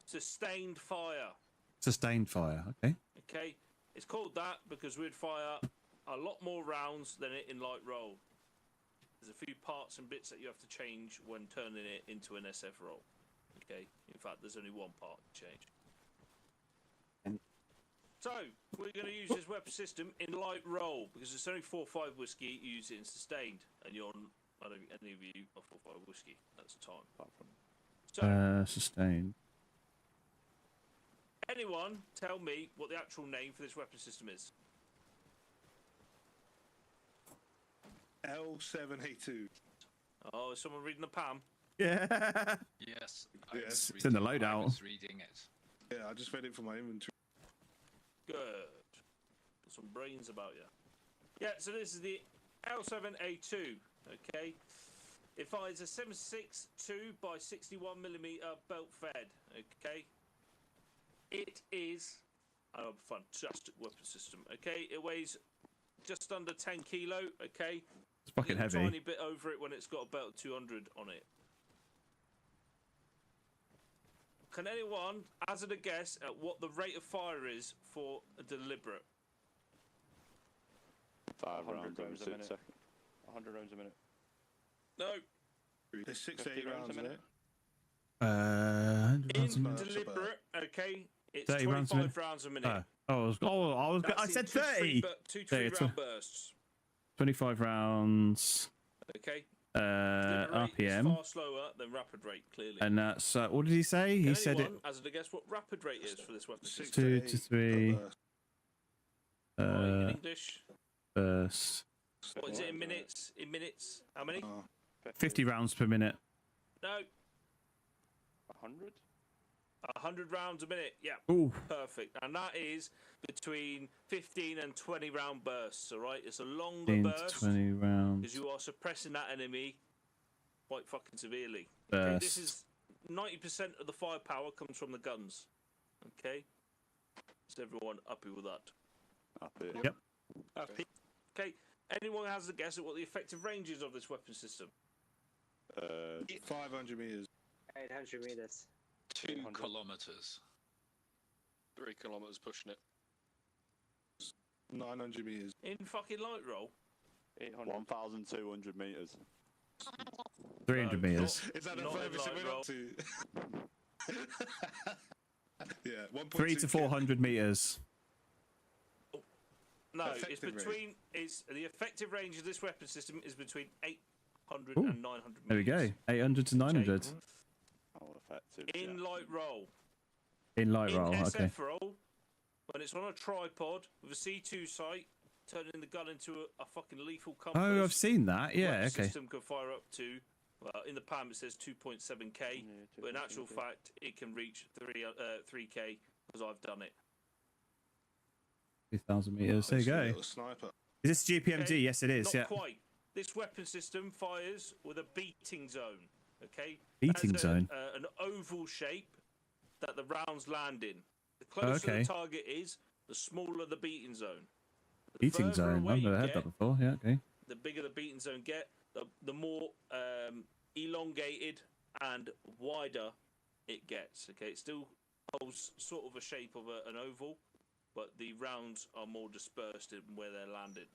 Speaker 6: Sustained fire.
Speaker 4: Sustained fire, okay.
Speaker 6: Okay, it's called that because we'd fire a lot more rounds than it in light roll. There's a few parts and bits that you have to change when turning it into an SF roll. Okay, in fact, there's only one part to change. So, we're going to use this weapon system in light roll because it's only 4-5 whiskey, you use it in sustained, and you're on, I don't think any of you are 4-5 whiskey at the time. Apart from. So,
Speaker 4: sustained.
Speaker 6: Anyone tell me what the actual name for this weapon system is?
Speaker 1: L7A2.
Speaker 6: Oh, is someone reading the PAM?
Speaker 4: Yeah.
Speaker 13: Yes.
Speaker 1: Yes.
Speaker 4: It's in the loadout.
Speaker 13: I was reading it.
Speaker 1: Yeah, I just read it from my inventory.
Speaker 6: Good. Got some brains about you. Yeah, so this is the L7A2. Okay. It fires a 7.62 by 61mm belt fed. Okay. It is a fantastic weapon system. Okay. It weighs just under 10 kilo. Okay.
Speaker 4: It's fucking heavy.
Speaker 6: A tiny bit over it when it's got a belt 200 on it. Can anyone hazard a guess at what the rate of fire is for a deliberate?
Speaker 11: 5 rounds
Speaker 12: rounds
Speaker 11: every
Speaker 12: a
Speaker 11: 6
Speaker 12: minute.
Speaker 11: seconds.
Speaker 12: 100 rounds a minute.
Speaker 6: No.
Speaker 1: There's 6 to 8 rounds in it.
Speaker 4: 100 rounds a
Speaker 6: In
Speaker 4: minute.
Speaker 6: deliberate, okay, it's
Speaker 4: 30 rounds a
Speaker 6: 25
Speaker 4: minute.
Speaker 6: rounds a minute.
Speaker 4: I said 30.
Speaker 6: 2 to 3 round bursts.
Speaker 4: 25 rounds.
Speaker 6: Okay.
Speaker 4: RPM.
Speaker 6: It's far slower than rapid rate, clearly.
Speaker 4: And that's what did he say? He said it.
Speaker 6: Hazard a guess what rapid rate is for this weapon system?
Speaker 4: 2 to 3.
Speaker 6: In English.
Speaker 4: Burst.
Speaker 6: What is it in minutes? In minutes? How many?
Speaker 4: 50 rounds per minute.
Speaker 6: No.
Speaker 12: 100?
Speaker 6: 100 rounds a minute. Yeah.
Speaker 4: Ooh.
Speaker 6: Perfect. And that is between 15 and 20 round bursts. All right. It's a longer
Speaker 4: 15 to
Speaker 6: burst
Speaker 4: 20 rounds.
Speaker 6: because you are suppressing that enemy quite fucking severely.
Speaker 4: Burst.
Speaker 6: Okay, this is 90% of the firepower comes from the guns. Okay. Is everyone happy with that?
Speaker 11: Happy.
Speaker 4: Yep.
Speaker 6: Happy. Okay. Anyone has a guess at what the effective range is of this weapon system?
Speaker 1: 500 meters.
Speaker 3: 800 meters.
Speaker 13: 2 kilometers.
Speaker 14: 3 kilometers pushing it.
Speaker 1: 900 meters.
Speaker 6: In fucking light roll?
Speaker 12: 800.
Speaker 11: 1,200 meters.
Speaker 4: 300 meters.
Speaker 1: Is that the
Speaker 6: Not in
Speaker 1: furthest it
Speaker 6: light
Speaker 1: went
Speaker 6: roll.
Speaker 1: up to? Yeah, 1.2
Speaker 4: 3 to 400 meters.
Speaker 6: No, it's
Speaker 1: Effective range.
Speaker 6: between. It's the effective range of this weapon system is between 800
Speaker 4: Ooh,
Speaker 6: and 900 meters.
Speaker 4: There we go. 800 to 900.
Speaker 11: How effective.
Speaker 6: In
Speaker 11: yeah.
Speaker 6: light roll.
Speaker 4: In light roll.
Speaker 6: In SF
Speaker 4: Okay.
Speaker 6: roll, when it's on a tripod with a C2 sight, turning the gun into a fucking lethal compass.
Speaker 4: Oh, I've seen that.
Speaker 6: the
Speaker 4: Yeah.
Speaker 6: weapon
Speaker 4: Okay.
Speaker 6: system can fire up to. Well, in the PAM it says 2.7k, but in actual fact it can reach 3k because I've done it.
Speaker 4: 2,000 meters. There you go.
Speaker 1: Little sniper.
Speaker 4: Is this GPMG?
Speaker 6: Okay,
Speaker 4: Yes, it is.
Speaker 6: Not
Speaker 4: Yeah.
Speaker 6: quite. This weapon system fires with a beating zone. Okay.
Speaker 4: Beating
Speaker 6: Has
Speaker 4: zone.
Speaker 6: An oval shape that the rounds land in. The closer
Speaker 4: okay.
Speaker 6: the target is, the smaller the beating zone. The
Speaker 4: Beating
Speaker 6: further
Speaker 4: zone.
Speaker 6: away
Speaker 4: I've never
Speaker 6: you
Speaker 4: heard that
Speaker 6: get,
Speaker 4: before. Yeah. Okay.
Speaker 6: the bigger the beating zone get, the more elongated and wider it gets. Okay, it still holds sort of a shape of an oval, but the rounds are more dispersed in where they're landed.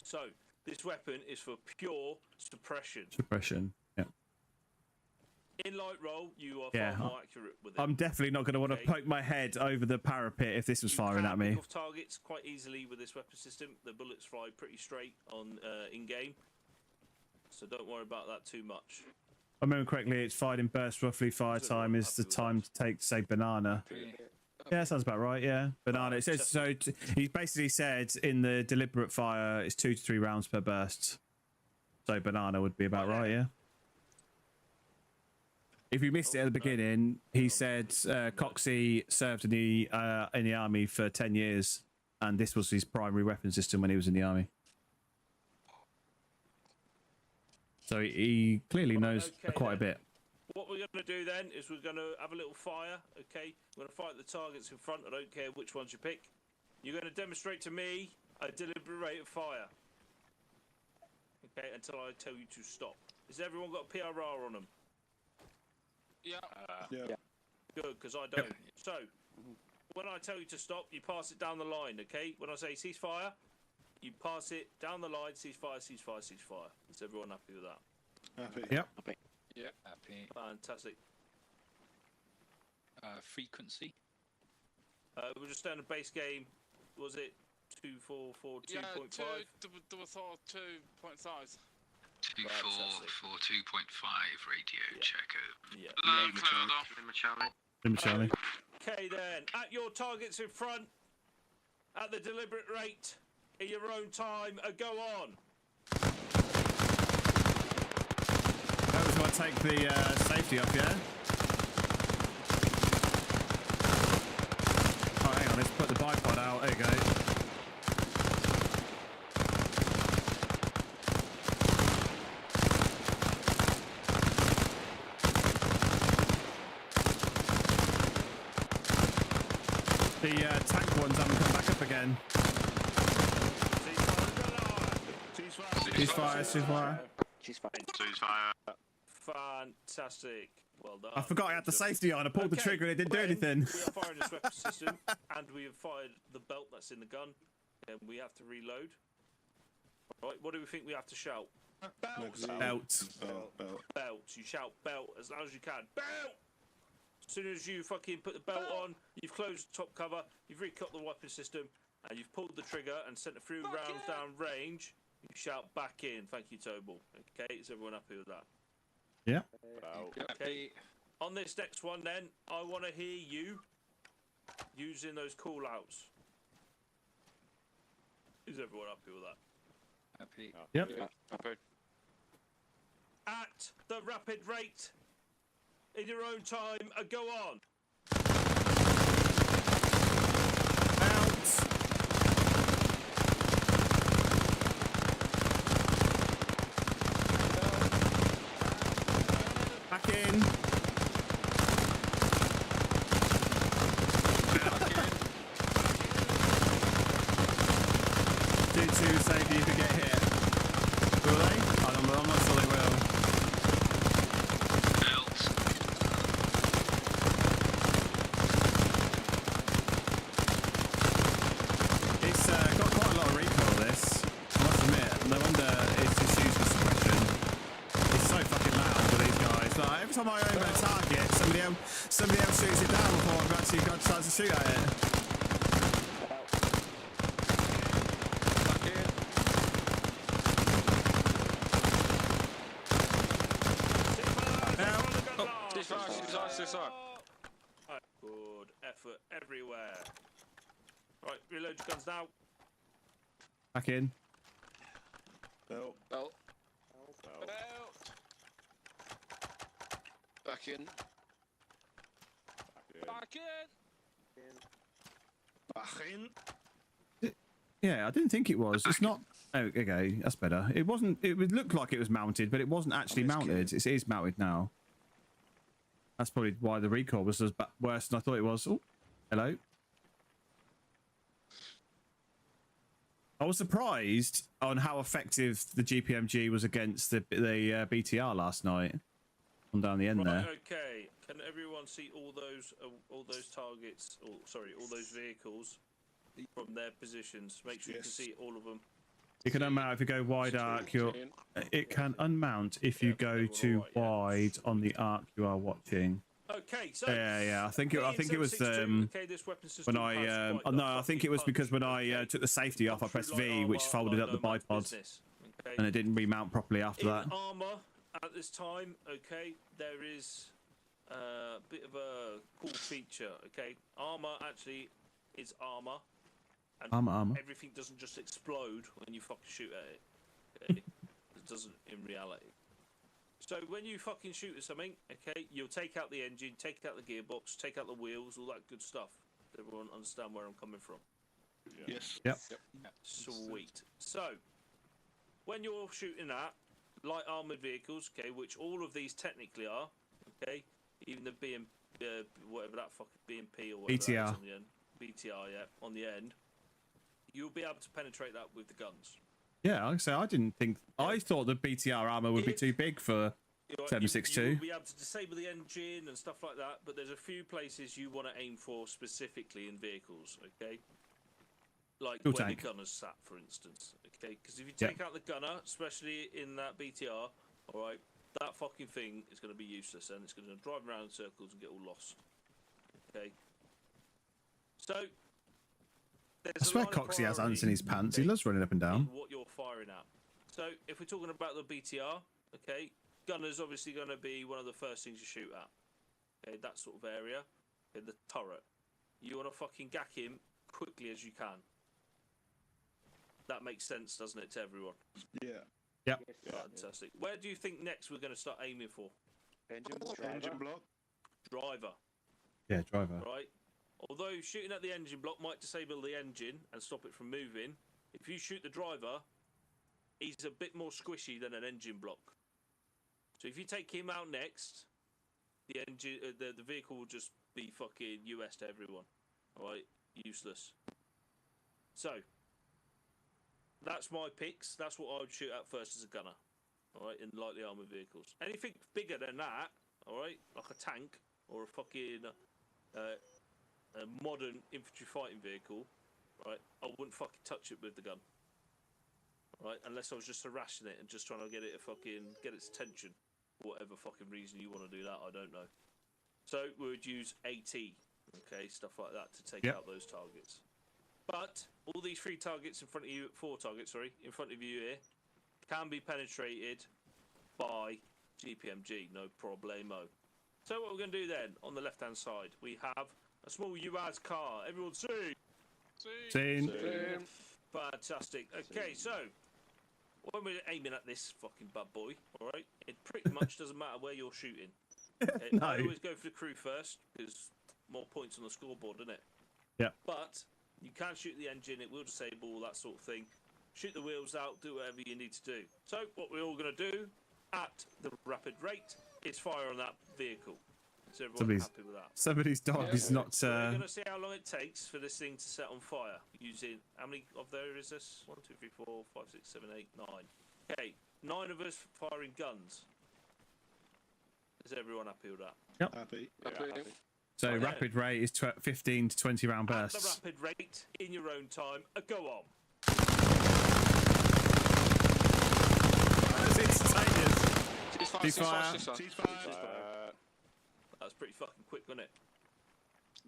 Speaker 6: So this weapon is for pure suppression.
Speaker 4: Suppression. Yeah.
Speaker 6: In light roll, you are
Speaker 4: Yeah,
Speaker 6: far more accurate with it.
Speaker 4: I'm definitely not going to want to poke my head over the parapet if this was firing at me.
Speaker 6: Pick off targets quite easily with this weapon system. The bullets fly pretty straight on in game, so don't worry about that too much.
Speaker 4: If I remember correctly, it's fired in bursts. Roughly fire time is the time to take, say, banana. Yeah, sounds about right. Yeah, banana. It says so. He basically said in the deliberate fire, it's 2 to 3 rounds per burst. So banana would be about right. Yeah. If you missed it at the beginning, he said Coxey served in the army for 10 years, and this was his primary weapon system when he was in the army. So he clearly knows quite a bit.
Speaker 6: What we're going to do then is we're going to have a little fire, okay? We're going to fire at the targets in front. I don't care which ones you pick. You're going to demonstrate to me a deliberate rate of fire, okay, until I tell you to stop. Has everyone got a PRR on them?
Speaker 10: Yeah.
Speaker 1: Yeah.
Speaker 6: Good, because I don't. So, when I tell you to stop, you pass it down the line, okay? When I say ceasefire, you pass it down the line, ceasefire, ceasefire, ceasefire. Is everyone happy with that?
Speaker 1: Happy.
Speaker 4: Yep.
Speaker 13: Happy. Yeah. Happy.
Speaker 6: Fantastic.
Speaker 13: Frequency.
Speaker 6: We're just down a base game. Was it 2.442.5?
Speaker 10: Yeah, double thought 2.5.
Speaker 13: 2442.5 radio checker.
Speaker 6: Yeah.
Speaker 4: Charlie.
Speaker 6: Okay then, at your targets in front, at the deliberate rate, in your own time, go on.
Speaker 4: That was going to take the safety off, yeah? Oh, hang on, let's put the bipod out. There you go. The tank ones haven't come back up again. Ceasefire.
Speaker 6: Fantastic. Well done.
Speaker 4: I forgot I had the safety on. I pulled the trigger and it didn't do anything.
Speaker 6: We are firing this weapon system, and we have fired the belt that's in the gun, and we have to reload. Right, what do we think we have to shout? Belt.
Speaker 4: Belt.
Speaker 6: Belt. You shout belt as loud as you can. Belt! As soon as you fucking put the belt on, you've closed the top cover, you've recut the weapon system, and you've pulled the trigger and sent a few rounds down range, you shout back in. Thank you, Tobal. Okay, is everyone happy with that?
Speaker 4: Yeah.
Speaker 6: Okay. On this next one, then, I want to hear you using those call outs. Is everyone happy with that?
Speaker 13: Happy.
Speaker 4: Yep.
Speaker 14: Happy.
Speaker 6: At the rapid rate, in your own time, go on.
Speaker 4: Back in. D2 safety if you get hit. Will they? I'm not sure they will. every time I aim at a target, somebody else shoots it down before I've actually got a chance to shoot at it.
Speaker 6: Right, good effort everywhere. Right, reload your guns now.
Speaker 4: Back in.
Speaker 14: Belt. Belt. Back in.
Speaker 6: Back in.
Speaker 1: Back in.
Speaker 4: Yeah, I didn't think it was. It's not. Oh, okay, that's better. It wasn't. It would look like it was mounted, but it wasn't actually mounted. It is mounted now. That's probably why the recoil was worse than I thought it was. Oh, hello. I was surprised on how effective the GPMG was against the BTR last night. On down the end there.
Speaker 6: Okay. Can everyone see all those targets? Or sorry, all those vehicles from their positions? Make sure you can see all of them.
Speaker 4: You can unmount if you go wide arc. It can unmount if you go too wide on the arc you are watching.
Speaker 6: Okay, so
Speaker 4: yeah. I think it was when I I think it was because when I took the safety off, I pressed V, which folded up the bipod, and it didn't remount properly after that.
Speaker 6: Armor at this time, okay, there is a bit of a cool feature. Okay, armor actually is armor. And
Speaker 4: Armor.
Speaker 6: Everything doesn't just explode when you fucking shoot at it. Okay? It doesn't in reality. So when you fucking shoot at something, okay, you'll take out the engine, take out the gearbox, take out the wheels, all that good stuff. Does everyone understand where I'm coming from?
Speaker 1: Yeah. Yes.
Speaker 4: Yep.
Speaker 6: Sweet. So when you're shooting at light armored vehicles, okay, which all of these technically are, okay, even the whatever that fucking BMP or whatever that is on the end, BTR, yeah, on the end. You'll be able to penetrate that with the guns.
Speaker 4: Yeah, like I say, I thought the BTR armor would be too big for 7.62.
Speaker 6: You'll be able to disable the engine and stuff like that, but there's a few places you want to aim for specifically in vehicles, okay? Like where the gunner's sat, for instance, okay? Because if you take out the gunner, especially in that BTR, all right, that fucking thing is going to be useless and it's going to drive around in circles and get all lost, okay? So
Speaker 4: I swear Coxie has ants in his pants. He loves running up and down.
Speaker 6: What you're firing at. So if we're talking about the BTR, okay, gunner's obviously going to be one of the first things you shoot at. Okay, that sort of area. Okay, the turret. You want to fucking gack him quickly as you can. That makes sense, doesn't it, to everyone?
Speaker 1: Yeah.
Speaker 4: Yep.
Speaker 6: Fantastic. Where do you think next we're going to start aiming for?
Speaker 1: Engine block.
Speaker 6: Driver.
Speaker 4: Yeah, driver.
Speaker 6: Right. Although shooting at the engine block might disable the engine and stop it from moving, if you shoot the driver, he's a bit more squishy than an engine block. So if you take him out next, the engine, the vehicle will just be fucking US to everyone. All right, useless. So that's my picks. That's what I would shoot at first as a gunner. All right, in lightly armored vehicles. Anything bigger than that, all right, like a tank or a fucking a modern infantry fighting vehicle, right? I wouldn't fucking touch it with the gun, right? Unless I was just harassing it and just trying to get it get its attention, for whatever fucking reason you want to do that, I don't know. So we would use AT, okay, stuff like that to take out those targets. But all these four targets in front of you here, can be penetrated by GPMG, no problemo. So what we're going to do then, on the left-hand side, we have a small UAZ car. Everyone see?
Speaker 4: Seen.
Speaker 6: Fantastic. Okay, so when we're aiming at this fucking bad boy, all right, it pretty much doesn't matter where you're shooting. Okay?
Speaker 4: No.
Speaker 6: I always go for the crew first because more points on the scoreboard, isn't it?
Speaker 4: Yeah.
Speaker 6: But you can shoot the engine; it will disable that sort of thing. Shoot the wheels out. Do whatever you need to do. So what we're all going to do at the rapid rate is fire on that vehicle. Is everyone happy with that?
Speaker 4: Somebody's dog is not.
Speaker 6: We're going to see how long it takes for this thing to set on fire. Using how many of there is this? 1, 2, 3, 4, 5, 6, 7, 8, 9. Okay, 9 of us firing guns. Is everyone happy with that?
Speaker 4: Yep.
Speaker 1: Happy.
Speaker 14: Happy.
Speaker 4: So rapid rate is 15 to 20 round bursts.
Speaker 6: At the rapid rate in your own time. Go on.
Speaker 4: It's instantaneous.
Speaker 14: Ceasefire.
Speaker 6: pretty fucking quick, wasn't it?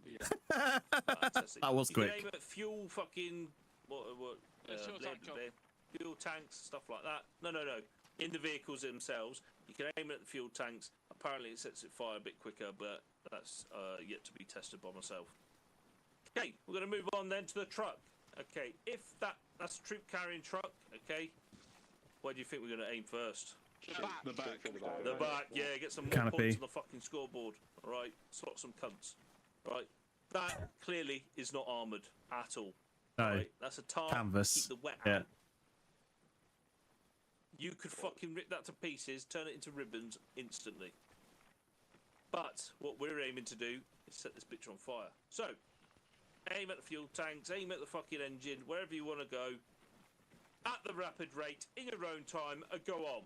Speaker 13: Yeah.
Speaker 6: Fantastic.
Speaker 4: That was
Speaker 6: you
Speaker 4: quick.
Speaker 6: Can aim at fuel fucking fuel tanks, stuff like that. No. In the vehicles themselves, you can aim at the fuel tanks. Apparently, it sets it fire a bit quicker, but that's yet to be tested by myself. Okay, we're going to move on then to the truck. Okay, if that's a troop carrying truck. Okay, where do you think we're going to aim first?
Speaker 1: The back.
Speaker 6: The back, yeah, get some more
Speaker 4: Canopy.
Speaker 6: points on the fucking scoreboard. Alright, slot some cunts. Right, that clearly is not armoured at all.
Speaker 4: No.
Speaker 6: Right? That's a tar
Speaker 4: Canvas.
Speaker 6: keep the wet
Speaker 4: Yeah.
Speaker 6: out. You could fucking rip that to pieces, turn it into ribbons instantly. But what we're aiming to do is set this bitch on fire. So, aim at the fuel tanks, aim at the fucking engine, wherever you want to go, at the rapid rate, in your own time, and go on.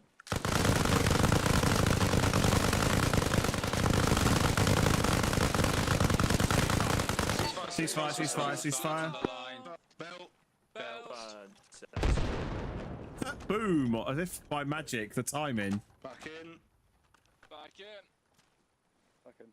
Speaker 4: Ceasefire.
Speaker 1: Belt.
Speaker 4: Boom! As if by magic, the timing.
Speaker 1: Back in.
Speaker 10: Back in.
Speaker 12: Back in.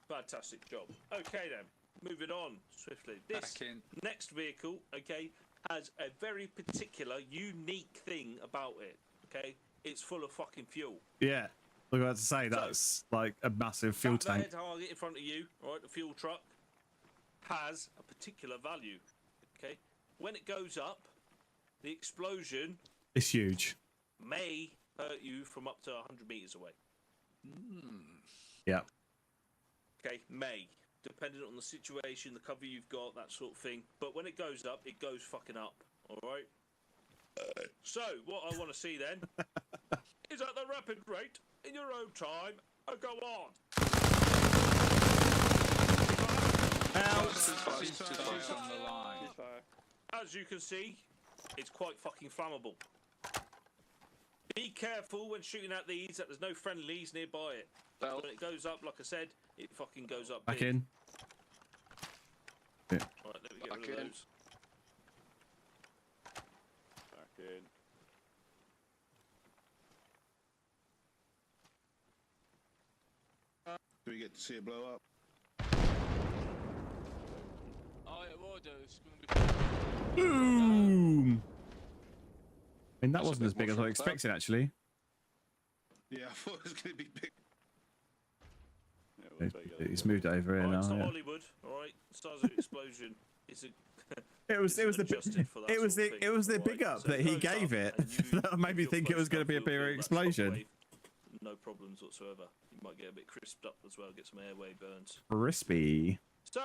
Speaker 6: Fantastic job. Okay then, moving on swiftly. This next vehicle, okay, has a very particular, unique thing about it. Okay, it's full of fucking fuel.
Speaker 4: Yeah. I was about to say that's like a massive fuel tank.
Speaker 6: That target in front of you, right, the fuel truck, has a particular value. Okay, when it goes up, the explosion
Speaker 4: It's huge.
Speaker 6: may hurt you from up to 100 meters away.
Speaker 4: Yeah.
Speaker 6: Okay, may. Depending on the situation, the cover you've got, that sort of thing. But when it goes up, it goes fucking up. Alright? So, what I want to see then is at the rapid rate, in your own time, and go on. As you can see, it's quite fucking flammable. Be careful when shooting at these that there's no friendlies nearby it. When it goes up, like I said, it fucking goes up
Speaker 4: Back
Speaker 6: big.
Speaker 4: in. Yeah.
Speaker 6: Right, let me get rid of those.
Speaker 11: Back in.
Speaker 1: Do we get to see it blow up?
Speaker 10: Oh, it will do. It's going to be.
Speaker 4: Boom! I mean, that wasn't as big as I expected, actually.
Speaker 1: Yeah, I thought it was going to be big.
Speaker 4: He's moved it over here
Speaker 6: Right, it's
Speaker 4: now.
Speaker 6: not
Speaker 4: Yeah.
Speaker 6: Hollywood, alright? Stars of Explosion. It's a.
Speaker 4: It was the big up that he gave it that made me think it was going to be a bigger explosion.
Speaker 6: No problems whatsoever. You might get a bit crisped up as well, get some airway burns.
Speaker 4: Crispy.
Speaker 6: So,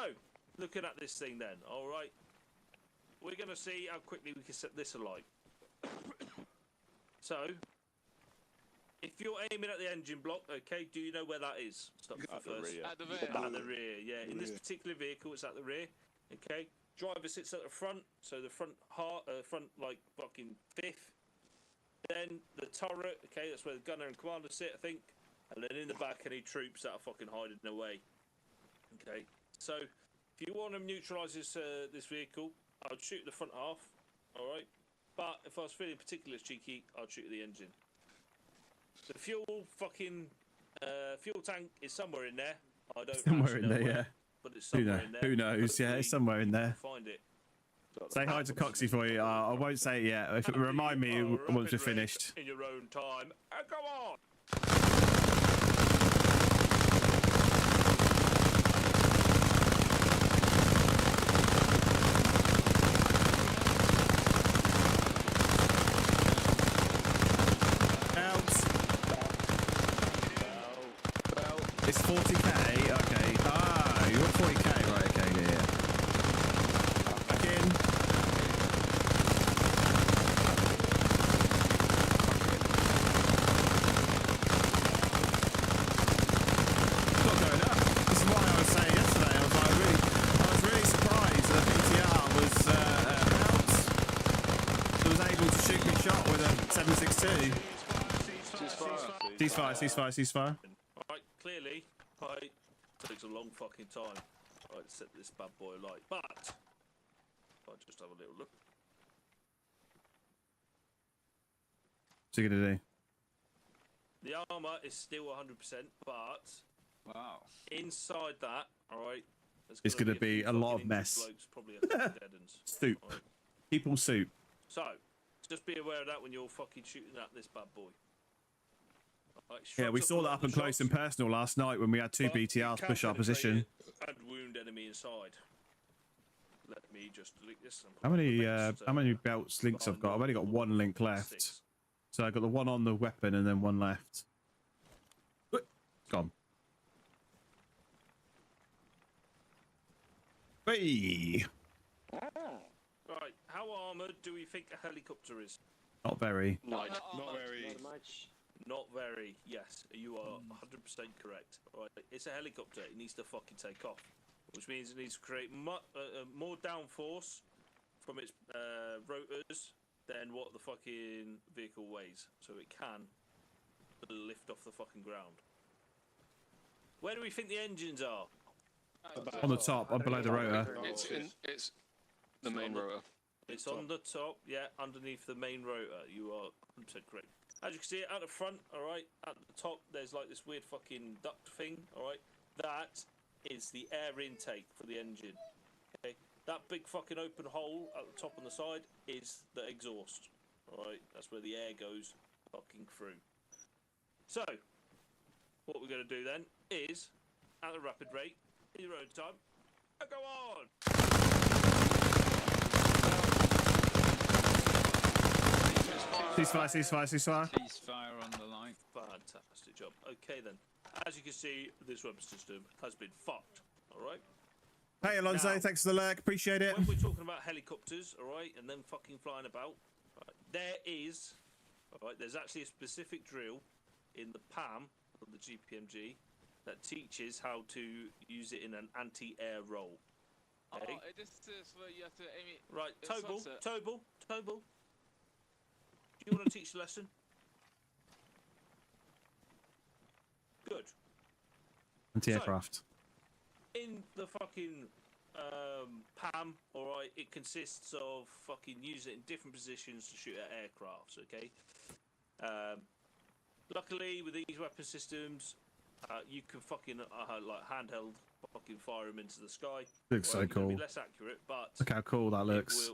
Speaker 6: looking at this thing then, alright? We're going to see how quickly we can set this alight. So, if you're aiming at the engine block, okay, do you know where that is? Stop
Speaker 11: At the
Speaker 6: first.
Speaker 11: rear.
Speaker 10: At the rear.
Speaker 6: At the rear, yeah. In this particular vehicle, it's at the rear. Okay. Driver sits at the front, so the front like fucking fifth. Then the turret, okay, that's where the gunner and commander sit, I think. And then in the back, any troops that are fucking hiding away. Okay. So if you want to neutralise this this vehicle, I'd shoot the front half. All right. But if I was feeling particularly cheeky, I'd shoot the engine. The fuel tank is somewhere in there. I don't
Speaker 4: Somewhere
Speaker 6: actually
Speaker 4: in
Speaker 6: know
Speaker 4: there,
Speaker 6: where,
Speaker 4: yeah.
Speaker 6: but it's
Speaker 4: Who,
Speaker 6: somewhere in there.
Speaker 4: who knows? Yeah, it's somewhere in there.
Speaker 6: Find it.
Speaker 4: Say hi to Coxie for you. I won't say it yet. If it remind me once we're finished.
Speaker 6: In your own time. And go on.
Speaker 4: It's 40k. Okay. Ah, you're 40k, right? Okay, yeah. Back in. It's not going up. This is what I was saying yesterday. I was really surprised that the PTR was able to shoot me shot with a 7.62. Ceasefire.
Speaker 6: Alright, clearly, it takes a long fucking time. Alright, to set this bad boy alight. But, I'll just have a little look.
Speaker 4: What's he gonna do?
Speaker 6: The armour is still 100%, but
Speaker 13: Wow.
Speaker 6: Inside that, all right.
Speaker 4: It's going to be a lot of mess.
Speaker 6: Blokes, probably a couple of dead ends.
Speaker 4: Soup.
Speaker 6: Right.
Speaker 4: People soup.
Speaker 6: So, just be aware of that when you're fucking shooting at this bad boy. Right,
Speaker 4: Yeah, we saw that up and close and personal last night when we had two BTRs push our position.
Speaker 6: And wound enemy inside. Let me just link this.
Speaker 4: How many belts links I've got? I've only got one link left. So I got the one on the weapon and then one left. Gone. Hey.
Speaker 6: Right, how armoured do we think a helicopter is?
Speaker 4: Not very.
Speaker 6: Not very.
Speaker 3: Not much.
Speaker 6: Not very. Yes, you are 100% correct. Right, it's a helicopter. It needs to fucking take off, which means it needs to create more downforce from its rotors than what the fucking vehicle weighs, so it can lift off the fucking ground. Where do we think the engines are?
Speaker 4: On the top, below the rotor.
Speaker 12: It's the main rotor.
Speaker 6: It's on the top, yeah, underneath the main rotor. You are 100% correct. As you can see, at the front, all right, at the top, there's like this weird fucking duct thing, all right. That is the air intake for the engine. Okay, that big fucking open hole at the top on the side is the exhaust. All right, that's where the air goes fucking through. So, what we're going to do then is, at a rapid rate, in your own time, go on.
Speaker 4: Ceasefire, ceasefire, ceasefire.
Speaker 13: Ceasefire on the line.
Speaker 6: Fantastic job. Okay then. As you can see, this weapon system has been fucked. Alright?
Speaker 4: Hey Alonso,
Speaker 6: now,
Speaker 4: thanks for the lurk, appreciate it.
Speaker 6: When we're talking about helicopters, alright, and them fucking flying about, right, there's actually a specific drill in the PAM of the GPMG that teaches how to use it in an anti-air role. Okay?
Speaker 10: Oh, this is where you have to aim it.
Speaker 6: Right, Tobal. Do you want to teach the lesson? Good.
Speaker 4: Anti-aircraft.
Speaker 6: So, in the fucking PAM, alright, it consists of fucking using it in different positions to shoot at aircrafts, okay? Luckily, with these weapon systems, you can fucking, like, handheld fucking fire them into the sky.
Speaker 4: Looks so cool.
Speaker 6: Be less accurate, but...
Speaker 4: Look how cool that looks.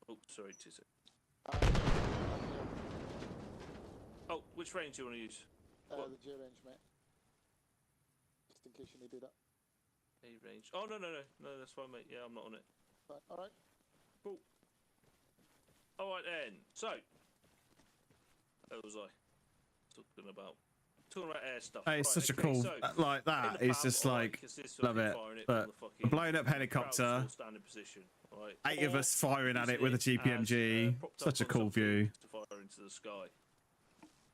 Speaker 6: Oh, sorry, 2 seconds. Oh, which range do you want to use?
Speaker 7: The J range, mate. Just in case you needed it.
Speaker 6: A range. Oh, no, that's fine, mate. Yeah, I'm not on it.
Speaker 7: Fine. Alright.
Speaker 6: Cool. Alright then. So, where was I? Talking about air stuff.
Speaker 4: Hey, it's such a cool,
Speaker 6: so,
Speaker 4: like that. It's just like, love it. But a blown up helicopter,
Speaker 6: right.
Speaker 4: 8 of us firing at it with a GPMG. Such a cool view.
Speaker 6: To fire into the sky.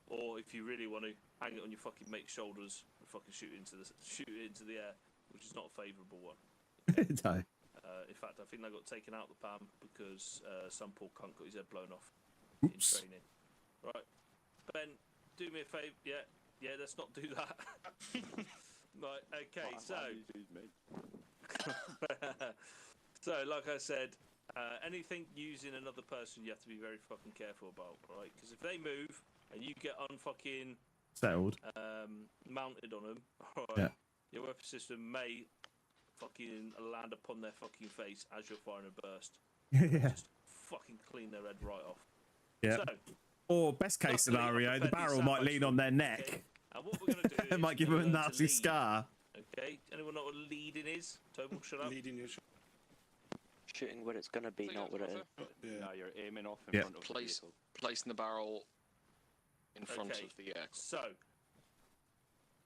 Speaker 6: Or if you really want to, hang it on your fucking mate's shoulders and fucking shoot it into the air, which is not a favourable one.
Speaker 4: No.
Speaker 6: In fact, I think they got taken out of the PAM because some poor cunt got his head blown off
Speaker 4: Oops.
Speaker 6: in training. Right, Ben, do me a favour. Yeah, let's not do that. Right, okay, so so like I said, anything using another person, you have to be very fucking careful about, right? Because if they move and you get unfucking
Speaker 4: settled,
Speaker 6: mounted on them, right,
Speaker 4: yeah.
Speaker 6: Your weapon system may fucking land upon their fucking face as you're firing a burst.
Speaker 4: Yeah.
Speaker 6: Just fucking clean their head right off.
Speaker 4: Yeah.
Speaker 6: So,
Speaker 4: or best case scenario, the barrel might lean on their neck.
Speaker 6: okay. And what we're going to do
Speaker 4: It might give them a nasty scar.
Speaker 6: Okay, anyone know what leading is? Tobal, shut up.
Speaker 1: Leading your
Speaker 15: shooting where it's going to be, not where it is.
Speaker 11: Yeah, you're aiming off in front of the vehicle.
Speaker 12: Placing the barrel in front of the air.
Speaker 6: So,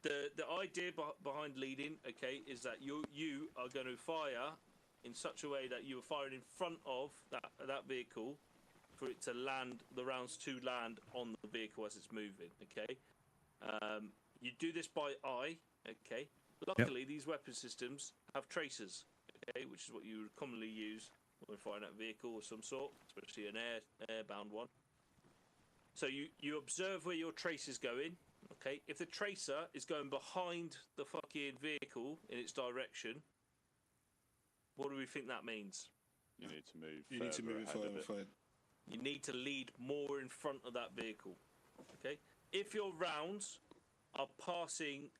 Speaker 6: the idea behind leading, okay, is that you are going to fire in such a way that you are firing in front of that vehicle for it to land, the rounds to land on the vehicle as it's moving, okay? You do this by eye, okay? Luckily, these weapon systems have tracers, okay, which is what you would commonly use when firing at a vehicle of some sort, especially an airbound one. So you observe where your trace is going, okay? If the tracer is going behind the fucking vehicle in its direction, what do we think that means?
Speaker 11: You need to move.
Speaker 1: You need to move forward.
Speaker 6: You need to lead more in front of that vehicle, okay? If your rounds are passing,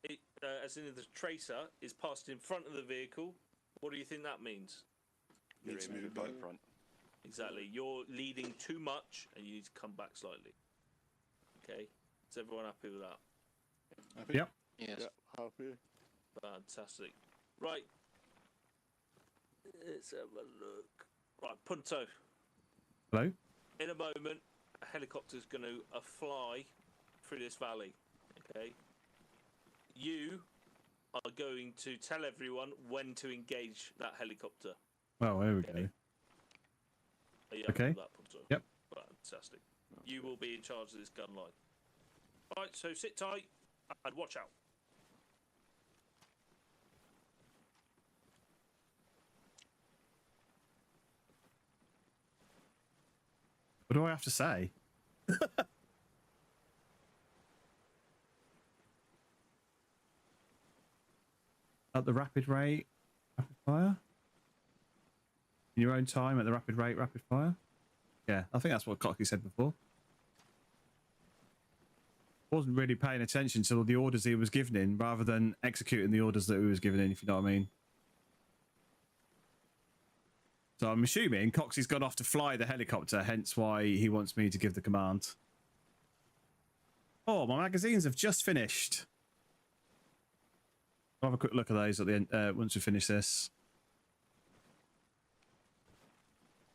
Speaker 6: as in the tracer is passed in front of the vehicle, what do you think that means?
Speaker 14: Need to move back.
Speaker 12: Front.
Speaker 6: Exactly. You're leading too much and you need to come back slightly. Okay. Is everyone happy with that?
Speaker 14: Happy?
Speaker 4: Yep.
Speaker 10: Yes.
Speaker 7: Yeah, happy.
Speaker 6: Fantastic. Right. Let's have a look. Right, Punto.
Speaker 4: Hello?
Speaker 6: In a moment, a helicopter's going to fly through this valley. Okay. You are going to tell everyone when to engage that helicopter.
Speaker 4: Oh, there we go.
Speaker 6: Are you
Speaker 4: Okay.
Speaker 6: happy with that, Punto?
Speaker 4: Yep.
Speaker 6: Fantastic. You will be in charge of this gun line. Right, so sit tight and watch out.
Speaker 4: What do I have to say? At the rapid rate, rapid fire? In your own time, at the rapid rate, rapid fire? Yeah, I think that's what Cocky said before. Wasn't really paying attention to the orders he was giving in, rather than executing the orders that he was giving in, if you know what I mean. So I'm assuming Coxie's gone off to fly the helicopter, hence why he wants me to give the command. Oh, my magazines have just finished. I'll have a quick look at those at the end, once we finish this.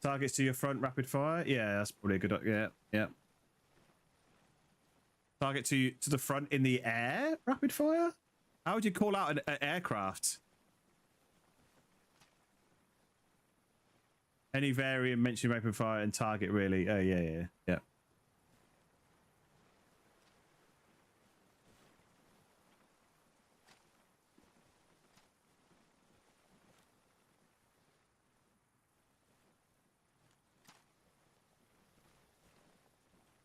Speaker 4: Targets to your front, rapid fire. Yeah, that's probably a good. Yeah, yeah. Target to the front in the air, rapid fire. How would you call out an aircraft? Any variant mention rapid fire and target really. Oh yeah.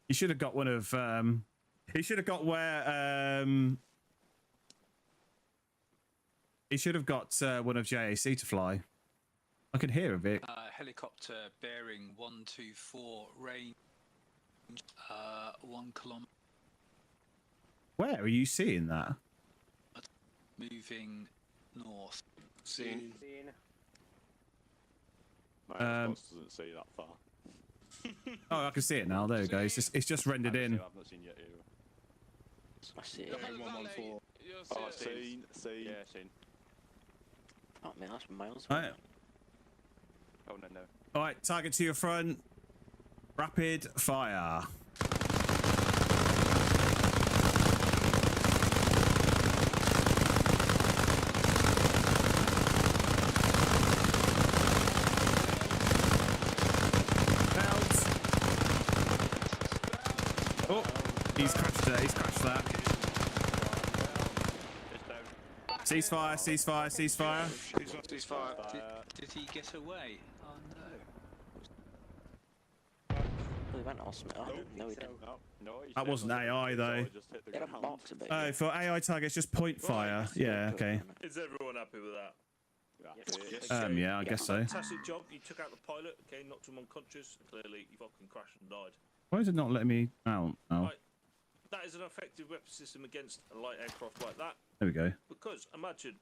Speaker 4: You should have got one of he should have got where he should have got one of JAC to fly. I can hear a bit.
Speaker 13: Helicopter bearing 124 range 1 kilometer.
Speaker 4: Where are you seeing that?
Speaker 13: Moving north.
Speaker 14: Seen.
Speaker 11: My Xbox doesn't see that far.
Speaker 4: Oh, I can see it now. There we go. It's just rendered in.
Speaker 11: I've not seen yet either.
Speaker 15: I see it.
Speaker 14: 114.
Speaker 11: Oh, seen. Yeah, seen.
Speaker 15: Oh man, that's miles
Speaker 4: All
Speaker 15: away.
Speaker 4: right.
Speaker 11: Oh no.
Speaker 4: All right, target to your front. Rapid fire. Oh, he's crashed it. He's crashed that. Ceasefire, ceasefire, ceasefire.
Speaker 14: Ceasefire.
Speaker 13: Did he get away? Oh no.
Speaker 15: Oh, he went awesome. Oh, no, he didn't.
Speaker 11: No,
Speaker 4: That wasn't AI though.
Speaker 15: Get a box a bit.
Speaker 4: Oh, for AI targets, just point fire. Yeah, okay.
Speaker 6: Is everyone happy with that?
Speaker 4: Yeah, I guess so.
Speaker 6: Fantastic job. You took out the pilot. Okay, knocked him unconscious. Clearly, you fucking crashed and died.
Speaker 4: Why is it not letting me out? Oh,
Speaker 6: Right. That is an effective weapon system against a light aircraft like that.
Speaker 4: there we go.
Speaker 6: Because imagine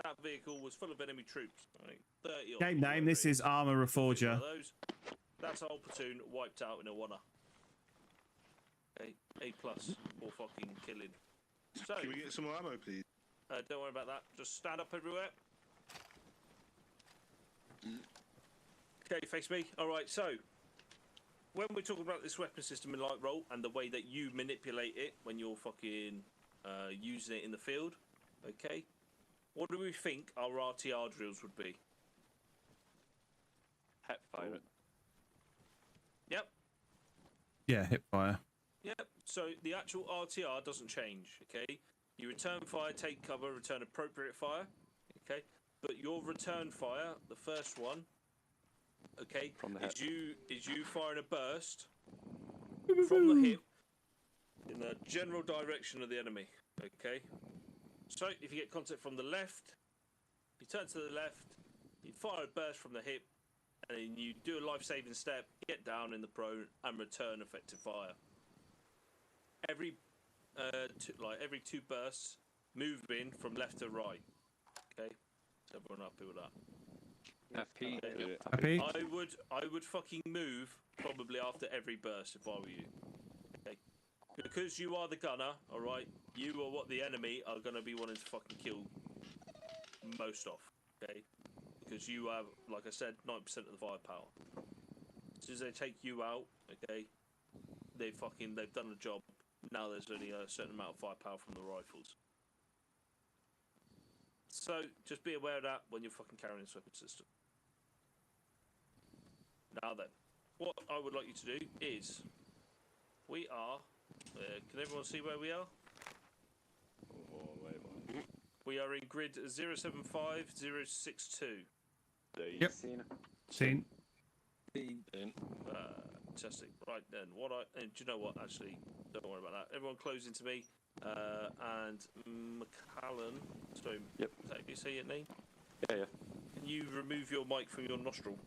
Speaker 6: that vehicle was full of enemy troops. Right? 30 odd
Speaker 4: Game
Speaker 6: people
Speaker 4: name,
Speaker 6: over
Speaker 4: this
Speaker 6: it.
Speaker 4: is Armour Reforger.
Speaker 6: Those, that's a whole platoon wiped out in a one-er. Okay, A+ for fucking killing. So,
Speaker 1: Can we get some more ammo, please?
Speaker 6: don't worry about that. Just stand up everywhere. Okay, face me. All right, so when we're talking about this weapon system in light roll and the way that you manipulate it when you're fucking using it in the field, okay, what do we think our RTR drills would be?
Speaker 11: Hep fire.
Speaker 6: Yep.
Speaker 4: Yeah, hip fire.
Speaker 6: Yep. So the actual RTR doesn't change. Okay. You return fire, take cover, return appropriate fire. Okay. But your return fire, the first one, okay, is you firing a burst from the hip in the general direction of the enemy. Okay. So if you get contact from the left, you turn to the left, you fire a burst from the hip, and then you do a life-saving step, get down in the prone, and return effective fire. Every like every 2 bursts, moving from left to right. Okay, is everyone happy with that?
Speaker 13: Happy.
Speaker 6: Okay.
Speaker 4: Happy?
Speaker 6: I would fucking move probably after every burst if I were you. Okay, because you are the gunner. All right, you are what the enemy are gonna be wanting to fucking kill most of. Okay, because you have, like I said, 9% of the firepower. As soon as they take you out, okay, they've done the job. Now there's only a certain amount of firepower from the rifles. So just be aware of that when you're fucking carrying this weapon system. Now then, what I would like you to do is, we are, can everyone see where we are?
Speaker 11: Oh, wait.
Speaker 6: We are in grid 075062.
Speaker 4: Yep. Seen.
Speaker 6: Fantastic. Right then, and do you know what? Actually, don't worry about that. Everyone close into me. And McCallan. Sorry.
Speaker 15: Yep.
Speaker 6: Is that how you say your name?
Speaker 15: Yeah.
Speaker 6: Can you remove your mic from your nostril?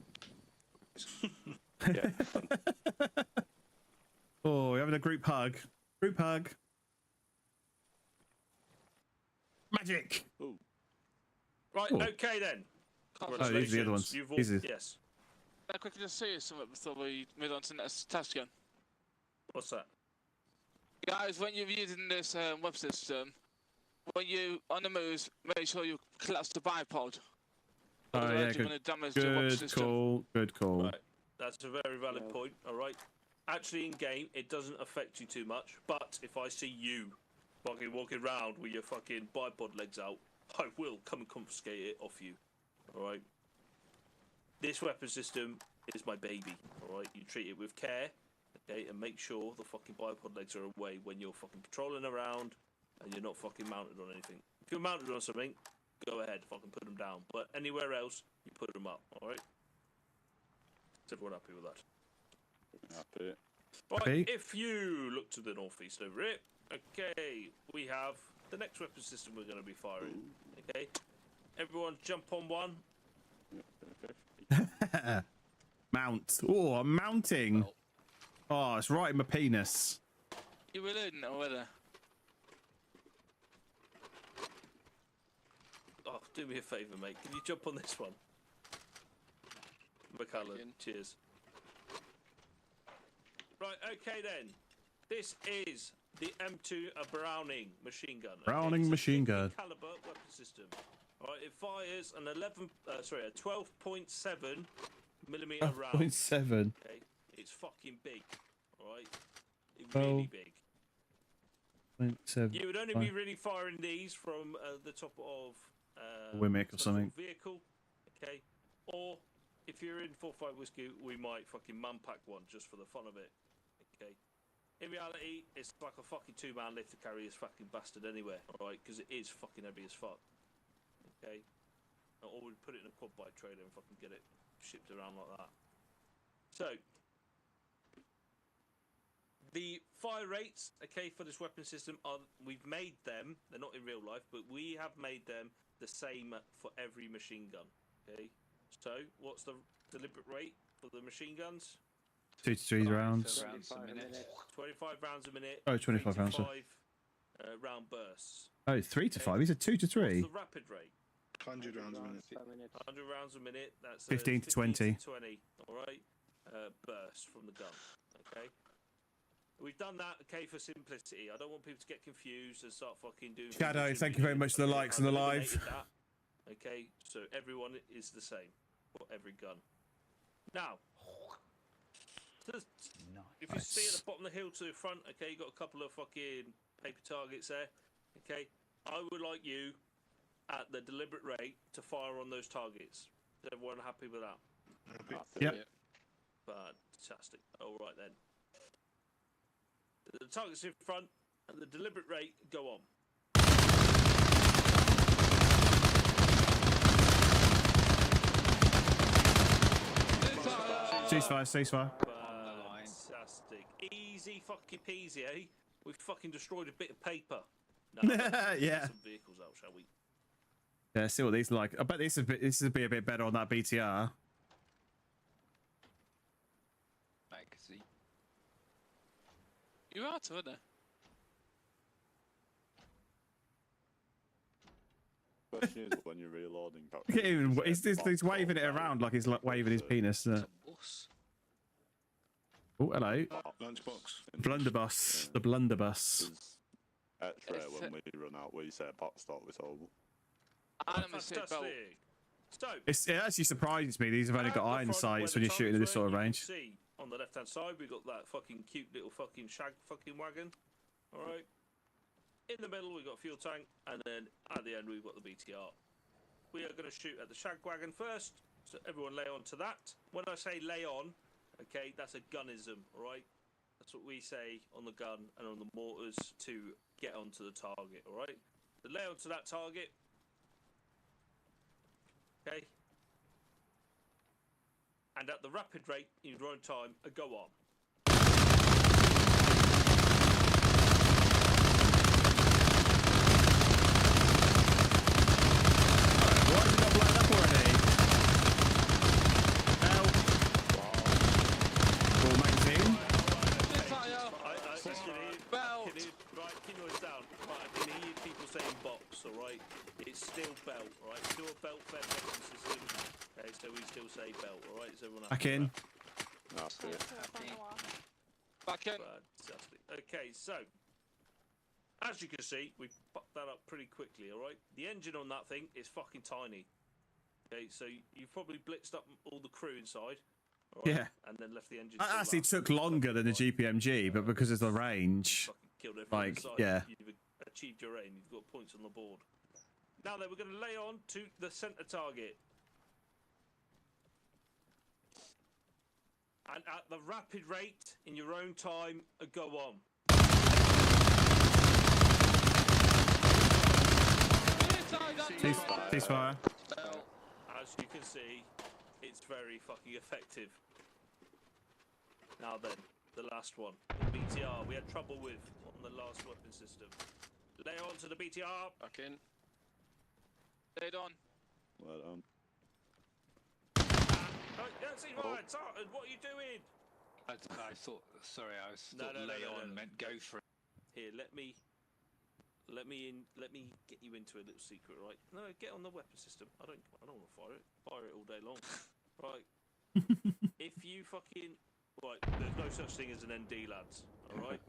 Speaker 15: Yeah.
Speaker 4: Oh, we're having a group hug. Group hug. Magic.
Speaker 11: Ooh.
Speaker 6: Right.
Speaker 4: Ooh.
Speaker 6: Okay then.
Speaker 4: Oh, these are the other ones.
Speaker 6: You've all,
Speaker 4: These are...
Speaker 6: yes.
Speaker 10: I quickly just say something before we move on to the next task again.
Speaker 6: What's that?
Speaker 10: Guys, when you're using this web system, when you on the moves, make sure you collapse the bipod.
Speaker 4: Oh yeah,
Speaker 10: you're
Speaker 4: good.
Speaker 10: gonna damage the web
Speaker 4: Good
Speaker 10: system.
Speaker 4: call. Good call.
Speaker 6: Right. That's a very valid point. All right. Actually, in game, it doesn't affect you too much. But if I see you fucking walking around with your fucking bipod legs out, I will come and confiscate it off you. All right. This weapon system is my baby. All right. You treat it with care. Okay, and make sure the fucking bipod legs are away when you're fucking patrolling around and you're not fucking mounted on anything. If you're mounted on something, go ahead, fucking put them down. But anywhere else, you put them up, alright? Is everyone happy with that?
Speaker 11: Happy.
Speaker 6: Right,
Speaker 4: Happy.
Speaker 6: if you look to the northeast over here, okay, we have the next weapon system we're going to be firing. Okay, everyone jump on one.
Speaker 4: Mount. Oh, I'm mounting. Oh, it's right in my penis.
Speaker 10: You reloading it already?
Speaker 6: Oh, do me a favour, mate. Can you jump on this one? McCullen, cheers. Right, okay then. This is the M2 Browning machine gun. Okay?
Speaker 4: Browning machine gun.
Speaker 6: Caliber weapon system. All right, it fires an 12.7 millimeter round.
Speaker 4: 0.7.
Speaker 6: Okay, it's fucking big. All right, it's really big.
Speaker 4: 0.7.
Speaker 6: You would only be really firing these from the top of
Speaker 4: Wimmick or something.
Speaker 6: Vehicle, okay. Or if you're in 4-5 whiskey, we might fucking mum pack one just for the fun of it. Okay. In reality, it's like a fucking 2-man lift to carry this fucking bastard anywhere, alright? Because it is fucking heavy as fuck. Okay. Or we'd put it in a quad bike trailer and fucking get it shipped around like that. So, the fire rates, okay, for this weapon system are, we've made them, they're not in real life, but we have made them the same for every machine gun, okay? So, what's the deliberate rate for the machine guns?
Speaker 4: 2 to 3 rounds.
Speaker 6: 25 rounds a minute.
Speaker 4: Oh, 25 rounds.
Speaker 6: 5 round bursts.
Speaker 4: Oh, 3 to 5. He said 2 to 3.
Speaker 6: What's the rapid rate?
Speaker 1: 100 rounds a minute.
Speaker 6: 100 rounds a minute. That's
Speaker 4: 15 to 20.
Speaker 6: 20. All right. Bursts from the gun. Okay. We've done that, okay, for simplicity. I don't want people to get confused and start fucking doing.
Speaker 4: Shadow, thank you very much for the likes and the live.
Speaker 6: That. Okay, so everyone is the same for every gun. Now, if you see at the bottom of the hill to the front, okay, you got a couple of fucking paper targets there. Okay, I would like you at the deliberate rate to fire on those targets. Is everyone happy with that?
Speaker 4: Yep.
Speaker 6: Fantastic. All right then. The targets in front at the deliberate rate. Go on.
Speaker 4: Ceasefire, ceasefire.
Speaker 6: Fantastic. Easy fucking peasy, eh? We fucking destroyed a bit of paper. No,
Speaker 4: yeah.
Speaker 6: Some vehicles out, shall we?
Speaker 4: Yeah, see what these are like. I bet this would be a bit better on that BTR.
Speaker 10: Magazine. You are, aren't they?
Speaker 11: Question is when you're reloading.
Speaker 4: Look at him. He's waving it around like he's like waving his penis. Oh, hello.
Speaker 1: Lunchbox.
Speaker 4: Blunderbuss. The blunderbuss.
Speaker 11: X-ray when we run out, we say pop stop, it's over.
Speaker 6: Fantastic. So,
Speaker 4: It actually surprises me these have only got iron sights when you're shooting at this sort of range.
Speaker 6: See, on the left hand side, we've got that fucking cute little fucking shag fucking wagon. Alright. In the middle, we've got fuel tank, and then at the end, we've got the BTR. We are going to shoot at the shag wagon first, so everyone lay on to that. When I say lay on, okay, that's a gunnism, alright? That's what we say on the gun and on the mortars to get onto the target, alright? So lay onto that target. Okay. And at the rapid rate in your own time, go on.
Speaker 4: Why is it not blown up already? Help. Full magazine.
Speaker 6: Keep noise down. Right, I can hear people saying box, alright? It's still belt, alright? Still a belt fed weapon system. Okay, so we still say belt, alright? So everyone
Speaker 4: Back in.
Speaker 10: Back in.
Speaker 6: Fantastic. Okay, so as you can see, we popped that up pretty quickly, alright? The engine on that thing is fucking tiny. Okay, so you've probably blitzed up all the crew inside. All right,
Speaker 4: Yeah.
Speaker 6: And then left the engine.
Speaker 4: That actually took longer than the GPMG, but because of the range,
Speaker 6: Killed everyone
Speaker 4: like,
Speaker 6: inside.
Speaker 4: yeah.
Speaker 6: You've achieved your aim. You've got points on the board. Now then, we're going to lay on to the centre target. And at the rapid rate, in your own time, go on.
Speaker 4: Ceasefire.
Speaker 6: As you can see, it's very fucking effective. Now then, the last one. The BTR we had trouble with on the last weapon system. Lay on to the BTR.
Speaker 14: Back in.
Speaker 10: Laid on.
Speaker 11: Well done.
Speaker 6: Tartan, what are you doing?
Speaker 13: I thought, sorry, I was
Speaker 6: No,
Speaker 13: thought
Speaker 6: no,
Speaker 13: lay
Speaker 6: no,
Speaker 13: on
Speaker 6: no.
Speaker 13: meant go for it.
Speaker 6: Here, let me get you into a little secret, right? No, get on the weapon system. I don't want to fire it. Fire it all day long. Right. If you fucking there's no such thing as an ND, lads. All right.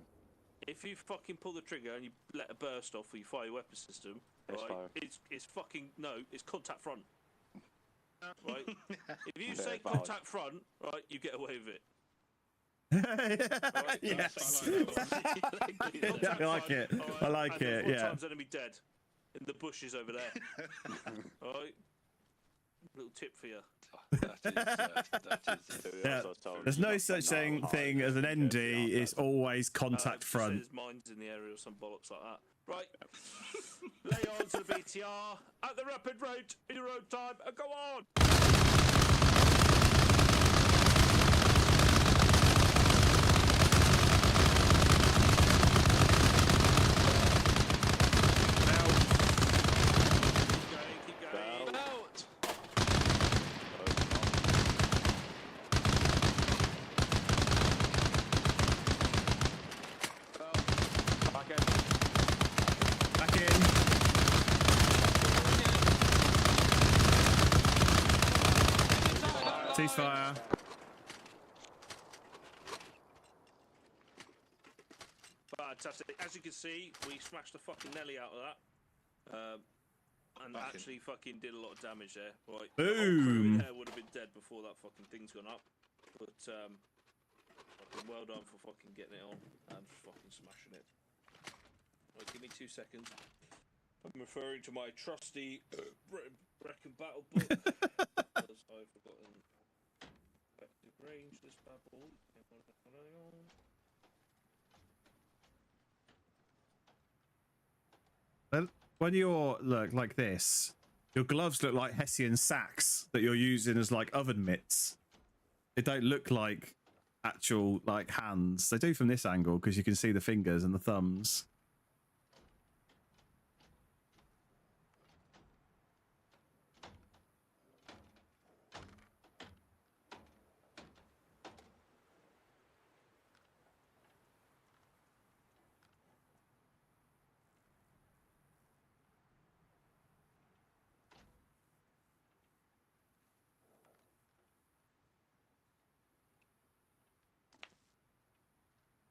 Speaker 6: If you fucking pull the trigger and you let a burst off or you fire your weapon system, right? It's fucking it's contact front. Right. If you say contact front, right, you get away with it. Right?
Speaker 4: Yes. Yeah, I like it. I like it. Yeah.
Speaker 6: Time's enemy dead in the bushes over there. All right. Little tip for you.
Speaker 4: Yeah. There's no such thing as an ND. It's always contact front.
Speaker 6: There's mines in the area or some bollocks like that. Right. Lay on to the BTR at the rapid rate in your own time and go on.
Speaker 4: Ceasefire.
Speaker 6: Fantastic. As you can see, we smashed the fucking Nelly out of that. And actually fucking did a lot of damage there. Right.
Speaker 4: Boom.
Speaker 6: The would have been dead before that fucking thing's gone up. But fucking well done for fucking getting it on and fucking smashing it. Right, give me 2 seconds. I'm referring to my trusty Reckon Battle book. Because I've forgotten effective range this bad boy.
Speaker 4: When you're like this, your gloves look like Hessian sacks that you're using as like oven mitts. They don't look like actual like hands. They do from this angle because you can see the fingers and the thumbs.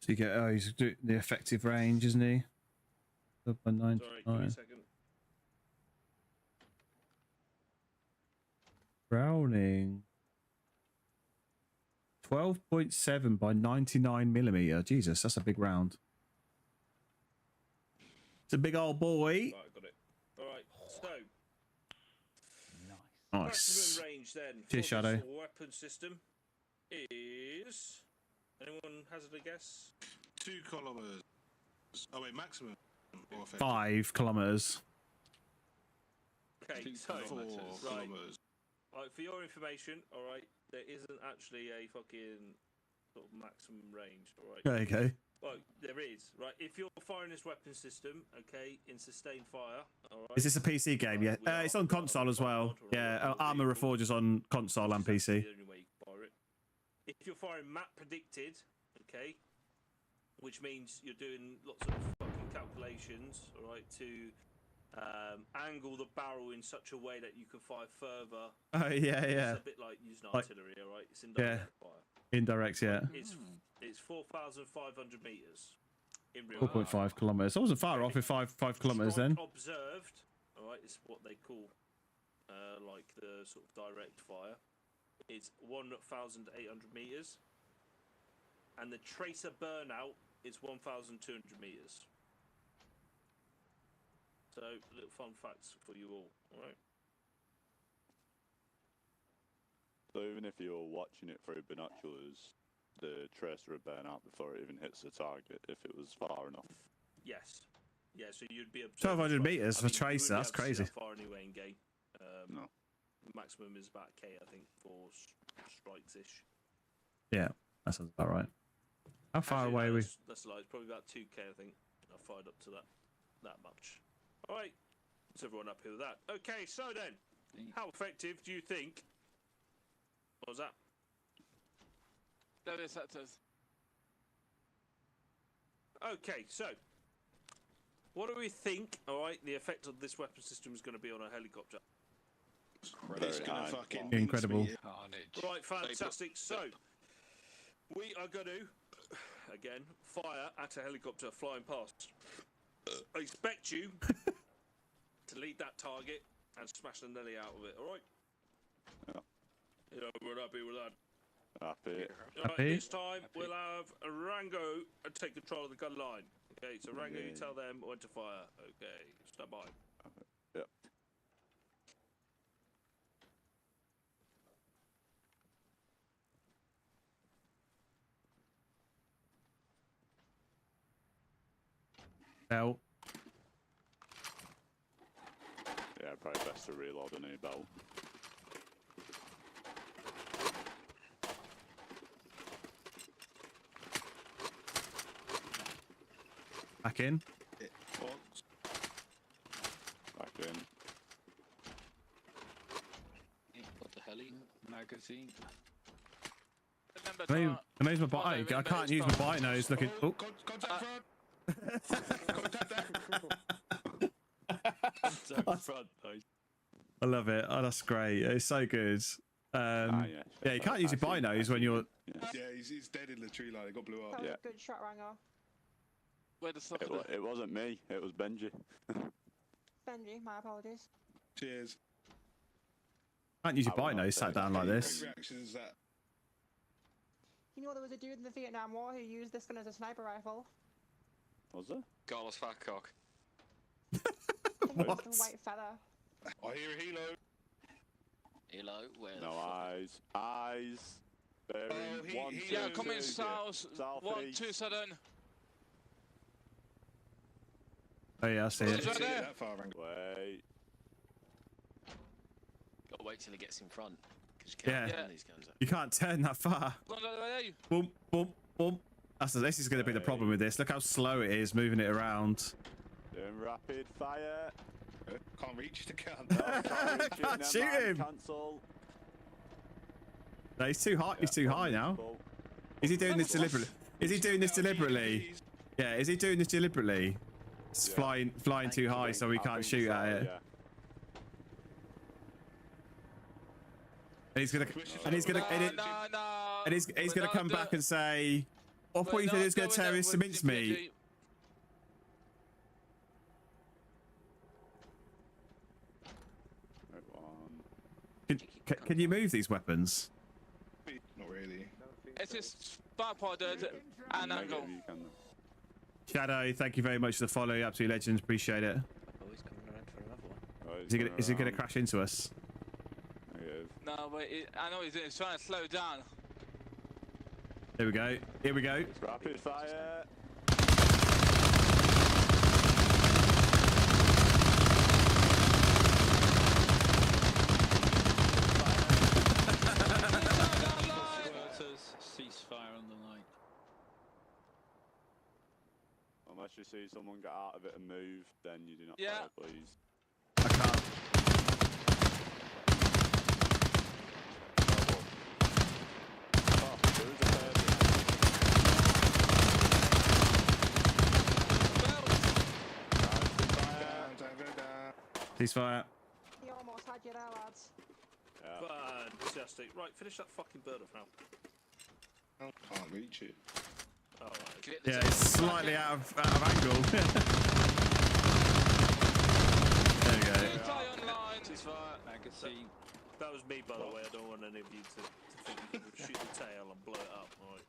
Speaker 4: So you get, oh, he's doing the effective range, isn't he? Up by
Speaker 6: Sorry, give me a
Speaker 4: 99.
Speaker 6: second.
Speaker 4: Browning. 12.7 by 99 millimeter. Jesus, that's a big round. It's a big old boy.
Speaker 6: Right, got it. Alright, so.
Speaker 4: Nice.
Speaker 6: Maximum range then for
Speaker 4: Cheers, Shadow.
Speaker 6: this weapon system is. Anyone hazard a guess?
Speaker 1: 2 kilometers. Oh wait, maximum. Or
Speaker 4: 5 kilometers.
Speaker 6: Okay,
Speaker 1: 2
Speaker 6: so.
Speaker 1: 4
Speaker 6: Right.
Speaker 1: kilometers.
Speaker 6: Right, for your information, alright, there isn't actually a fucking sort of maximum range, alright?
Speaker 4: There you go.
Speaker 6: Well, there is, right? If you're firing this weapon system, okay, in sustained fire, alright?
Speaker 4: Is this a PC game? Yeah. It's on console as well. Yeah, Armor Reforged on console and PC.
Speaker 6: The only way you can fire it. If you're firing map predicted, okay, which means you're doing lots of fucking calculations, alright, to angle the barrel in such a way that you can fire further.
Speaker 4: Oh, yeah, yeah.
Speaker 6: It's a bit like using artillery, alright? It's indirect fire.
Speaker 4: Indirect, yeah.
Speaker 6: It's 4,500 meters in real
Speaker 4: 4.5 kilometers. I wasn't far off with 5 kilometers then.
Speaker 6: Observed, alright, it's what they call like the sort of direct fire. It's 1,800 meters, and the tracer burnout is 1,200 meters. So, little fun facts for you all, alright?
Speaker 11: So even if you're watching it through binoculars, the tracer would burn out before it even hits the target if it was far enough.
Speaker 6: Yes. Yeah, so you'd be
Speaker 4: 1,200 meters for tracer, that's crazy.
Speaker 6: Far anyway in game.
Speaker 11: No.
Speaker 6: Maximum is about K, I think, for strikes ish.
Speaker 4: Yeah, that sounds about right. How far
Speaker 6: Actually,
Speaker 4: away
Speaker 6: no,
Speaker 4: are we?
Speaker 6: That's like probably about 2K, I think. I fired up to that much. All right, is everyone up here with that? Okay, so then, how effective do you think? What was that?
Speaker 10: Various sectors.
Speaker 6: Okay, so what do we think? All right, the effect of this weapon system is going to be on a helicopter.
Speaker 1: It's gonna fucking
Speaker 4: incredible.
Speaker 6: Right, fantastic. So we are going to again fire at a helicopter flying past. I expect you to lead that target and smash the nelly out of it. All right.
Speaker 11: Yeah.
Speaker 6: You know, we're happy with that.
Speaker 11: Happy.
Speaker 6: All right, this time we'll have Rango take control of the gun line. Okay, so Rango, you tell them when to fire. Okay, stand by.
Speaker 11: Yep.
Speaker 4: Belt.
Speaker 11: Yeah, probably best to reload a new belt.
Speaker 4: Back in.
Speaker 11: Back in.
Speaker 13: What the hell? Magazine.
Speaker 4: Can I use my bite? I can't use my bite nose looking. Oh.
Speaker 1: Contact
Speaker 11: front, nice.
Speaker 4: I love it. Oh, that's great. It's so good. Yeah, you can't use your binos when you're.
Speaker 1: Yeah, he's dead in the tree line. It got blew up.
Speaker 16: That was a good shot, Rango.
Speaker 10: Where the stuff?
Speaker 11: It wasn't me. It was Benji.
Speaker 16: Benji, my apologies.
Speaker 1: Cheers.
Speaker 4: Can't use your binos sat down like this.
Speaker 1: What reaction is that?
Speaker 16: You know there was a dude in the Vietnam War who used this gun as a sniper rifle.
Speaker 11: Was there?
Speaker 5: Carlos Fatcock.
Speaker 16: I think it was the white fella.
Speaker 1: I hear a helo.
Speaker 5: Helo, where?
Speaker 11: No eyes. Eyes. Bearing one, two,
Speaker 10: Yeah, coming
Speaker 11: two,
Speaker 10: south.
Speaker 11: south
Speaker 10: 127.
Speaker 4: Oh yeah, I see it.
Speaker 10: Right there.
Speaker 1: That far, Rango.
Speaker 11: Wait.
Speaker 5: Gotta wait till he gets in front. Because you can't turn these guns up.
Speaker 4: You can't turn that far. Boom, boom, boom. This is going to be the problem with this. Look how slow it is moving it around.
Speaker 11: Doing rapid fire.
Speaker 1: Can't reach the gun.
Speaker 4: Can't shoot him.
Speaker 11: Cancel.
Speaker 4: No, he's too high. He's too high now. Is he doing this deliberately? Is he doing this deliberately? Yeah, is he doing this deliberately? It's flying too high, so we can't shoot at it.
Speaker 11: Yeah.
Speaker 4: And he's gonna come back and say, I thought you said he was going to tear his mincemeat. Can you move these weapons?
Speaker 1: Not really.
Speaker 10: It's just bipodded and angle.
Speaker 4: Shadow, thank you very much for the follow. Absolute legends. Appreciate it.
Speaker 15: Oh, he's coming around for another one.
Speaker 4: Is he gonna crash into us?
Speaker 10: No, but I know he's doing. He's trying to slow down.
Speaker 4: Here we go. Here we go.
Speaker 11: Rapid fire.
Speaker 13: Ceasefire on the line.
Speaker 11: Unless you see someone get out of it and move, then you do not
Speaker 10: fire,
Speaker 11: please.
Speaker 4: I can't. Ceasefire.
Speaker 16: You almost had you there, lads.
Speaker 6: Fantastic. Right, finish that fucking bird off now.
Speaker 1: I can't reach it.
Speaker 6: Oh, right.
Speaker 4: Yeah, it's slightly out of angle. There you go.
Speaker 6: Magazine. That was me, by the way. I don't want any of you to think you can shoot the tail and blow it up. Right.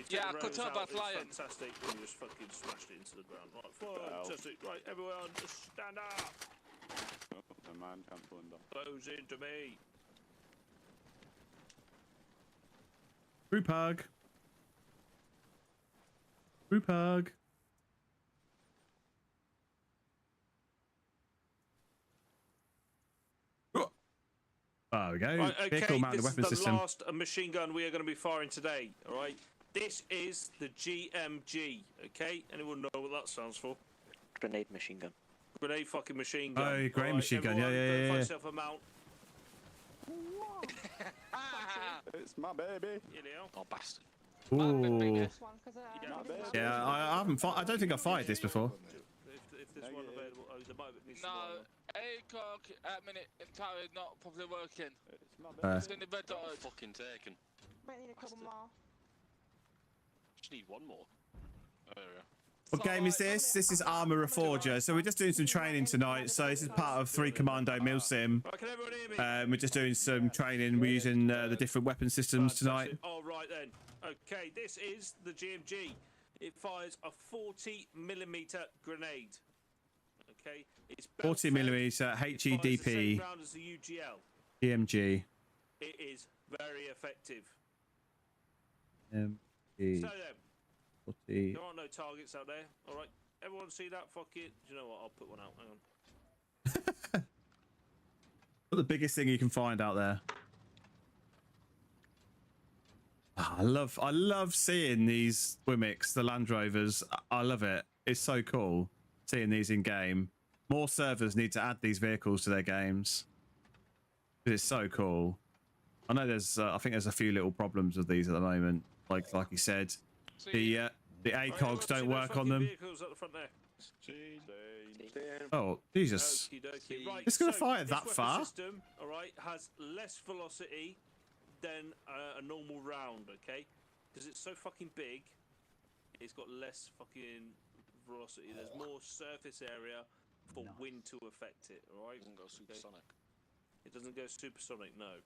Speaker 10: Yeah, I could tell by flying.
Speaker 6: Fantastic. And you just fucking smashed it into the ground. Right, fantastic. Right, everyone, just stand up.
Speaker 11: Oh, the man can't pull him down.
Speaker 6: Close into me.
Speaker 4: Group hug. Group hug. There we go.
Speaker 6: Right, okay,
Speaker 4: Vehicle mounted
Speaker 6: this
Speaker 4: weapon
Speaker 6: is the
Speaker 4: system.
Speaker 6: last machine gun we are going to be firing today. All right. This is the GMG. Okay. Anyone know what that stands for?
Speaker 15: Grenade machine gun.
Speaker 6: Grenade fucking machine gun.
Speaker 4: Oh, grenade machine gun. Yeah,
Speaker 6: Everyone,
Speaker 4: yeah, yeah.
Speaker 6: find yourself a mount.
Speaker 11: It's my baby.
Speaker 10: Oh, bastard.
Speaker 4: Ooh. Yeah, I haven't. I don't think I've fired this before.
Speaker 6: If there's one available, oh, there might be.
Speaker 10: No, ACOG at minute entirely not properly working.
Speaker 4: It's
Speaker 10: in the red dot.
Speaker 5: Fucking taken.
Speaker 16: Might need a couple more.
Speaker 5: Just need one more. Oh, yeah.
Speaker 4: What game is this? This is Armour Reforger. So we're just doing some training tonight. So this is part of 3 Commando Milsim. We're just doing some training. We're using the different weapon systems tonight.
Speaker 6: All right then. Okay, this is the GMG. It fires a 40mm grenade. Okay, it's
Speaker 4: 40mm HEDP
Speaker 6: round as the UGL.
Speaker 4: GMG.
Speaker 6: It is very effective.
Speaker 4: MG.
Speaker 6: So then,
Speaker 4: 40.
Speaker 6: there are no targets out there. All right, everyone see that? Fuck it. Do you know what? I'll put one out. Hang on.
Speaker 4: What's the biggest thing you can find out there? Oh, I love seeing these Wimics, the Land Rovers. I love it. It's so cool seeing these in game. More servers need to add these vehicles to their games. It's so cool. I know there's, I think there's a few little problems with these at the moment. Like you said, the ACOGs don't work on them.
Speaker 6: Vehicles at the front there.
Speaker 4: Oh, Jesus!
Speaker 6: Right,
Speaker 4: It's going to
Speaker 6: so
Speaker 4: fire
Speaker 6: this
Speaker 4: that
Speaker 6: weapon
Speaker 4: far?
Speaker 6: System, all right, has less velocity than a normal round, okay? Because it's so fucking big, it's got less fucking velocity. There's more surface area for wind to affect it, all right?
Speaker 5: It doesn't go supersonic.
Speaker 6: It doesn't go supersonic, no.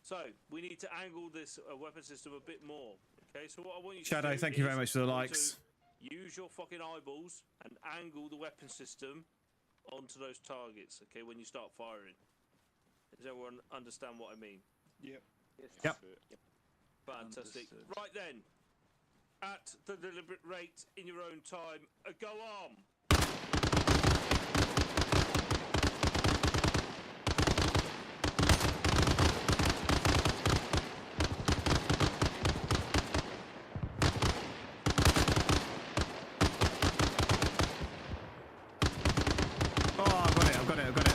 Speaker 6: So we need to angle this weapon system a bit more, okay? So what I want you
Speaker 4: Shadow,
Speaker 6: to do
Speaker 4: thank you very
Speaker 6: is
Speaker 4: much for the
Speaker 6: I want
Speaker 4: likes.
Speaker 6: to use your fucking eyeballs and angle the weapon system onto those targets, okay? When you start firing. Does everyone understand what I mean?
Speaker 1: Yep.
Speaker 4: Yep.
Speaker 6: Fantastic. Right then, at the deliberate rate in your own time, go on.
Speaker 4: Oh, I've got it. I've got it. I've got it.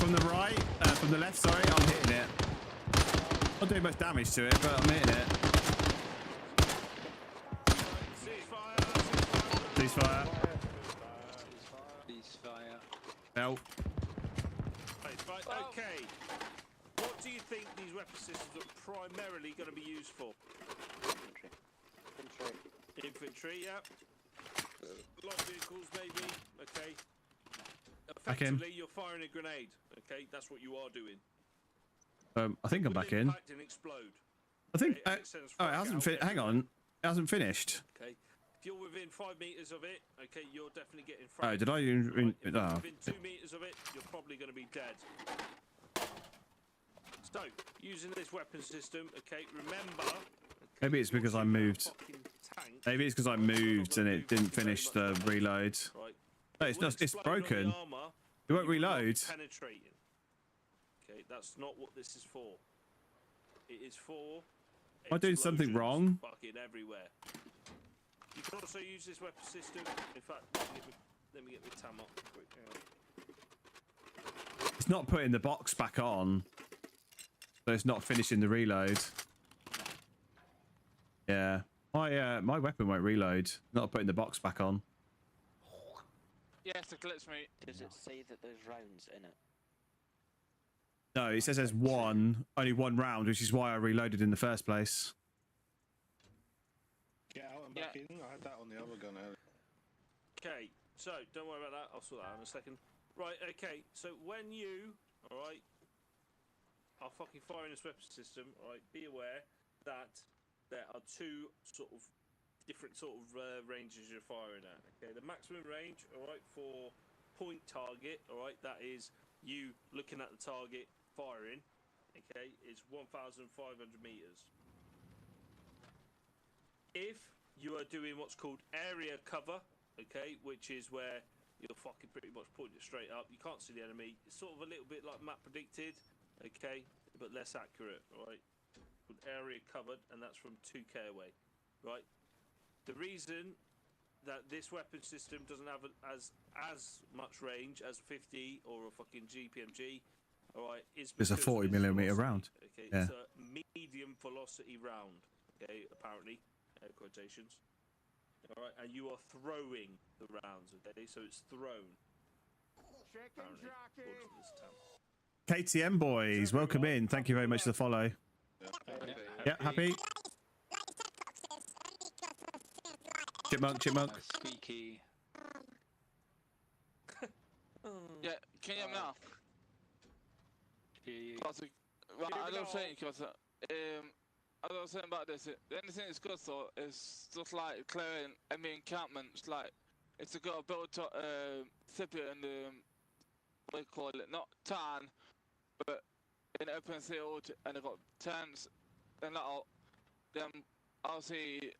Speaker 4: from the right, from the left, sorry, I'm hitting it. Not doing much damage to it, but I'm hitting it. Ceasefire.
Speaker 13: Ceasefire.
Speaker 4: Help.
Speaker 6: Right, okay. What do you think these weapon systems are primarily going to be used for? Infantry, yeah. Light vehicles, maybe. Okay.
Speaker 4: Back in.
Speaker 6: Effectively, you're firing a grenade. Okay, that's what you are doing.
Speaker 4: I think I'm back in.
Speaker 6: Impact and explode.
Speaker 4: I think.
Speaker 6: Okay, it sends
Speaker 4: Oh, it
Speaker 6: fire
Speaker 4: hasn't.
Speaker 6: out
Speaker 4: Hang on. It hasn't finished.
Speaker 6: Okay. If you're within 5 meters of it, okay, you're definitely getting
Speaker 4: Oh,
Speaker 6: front.
Speaker 4: did I?
Speaker 6: If you're
Speaker 4: Oh.
Speaker 6: within 2 meters of it, you're probably going to be dead. So, using this weapon system, okay, remember.
Speaker 4: Maybe it's because I moved. Maybe it's because I moved and it didn't finish the reload. No, it's not. It's broken. It won't reload.
Speaker 6: Penetrating. Okay, that's not what this is for. It is for.
Speaker 4: Am I doing something wrong?
Speaker 6: Fucking everywhere. You can also use this weapon system. In fact, let me get the tam up quick.
Speaker 4: It's not putting the box back on. So it's not finishing the reload. Yeah. My weapon won't reload. Not putting the box back on.
Speaker 10: Yes, it glitched me.
Speaker 15: Does it say that there's rounds in it?
Speaker 4: No, it says there's only one round, which is why I reloaded in the first place.
Speaker 1: Get out and back in. I had that on the other gun earlier.
Speaker 6: Okay, so don't worry about that. I'll sort that out in a second. Right, okay, so when you, alright, are fucking firing this weapon system, alright, be aware that there are two different ranges you're firing at. Okay, the maximum range, alright, for point target, alright, that is you looking at the target firing, okay, is 1,500 meters. If you are doing what's called area cover, okay, which is where you're fucking pretty much pointing it straight up, you can't see the enemy, it's sort of a little bit like map predicted, okay, but less accurate, alright, called area covered, and that's from 2k away, right? The reason that this weapon system doesn't have as much range as 50 or a fucking GPMG, alright, is
Speaker 4: It's a 40mm round.
Speaker 6: Okay,
Speaker 4: Yeah.
Speaker 6: it's a medium velocity round, okay, apparently, air quotations. Alright, and you are throwing the rounds, okay, so it's thrown. Apparently, according to this tab.
Speaker 4: KTM boys, welcome in. Thank you very much for the follow. Yeah, happy? Chipmunk.
Speaker 13: Squeaky.
Speaker 10: Yeah, can you hear me now? Right, I don't think because as I was saying about this, the only thing that's good though is just like clearing enemy encampments. Like it's a got a built up city and what do you call it? Not town, but in open field, and they got tents. Then I'll see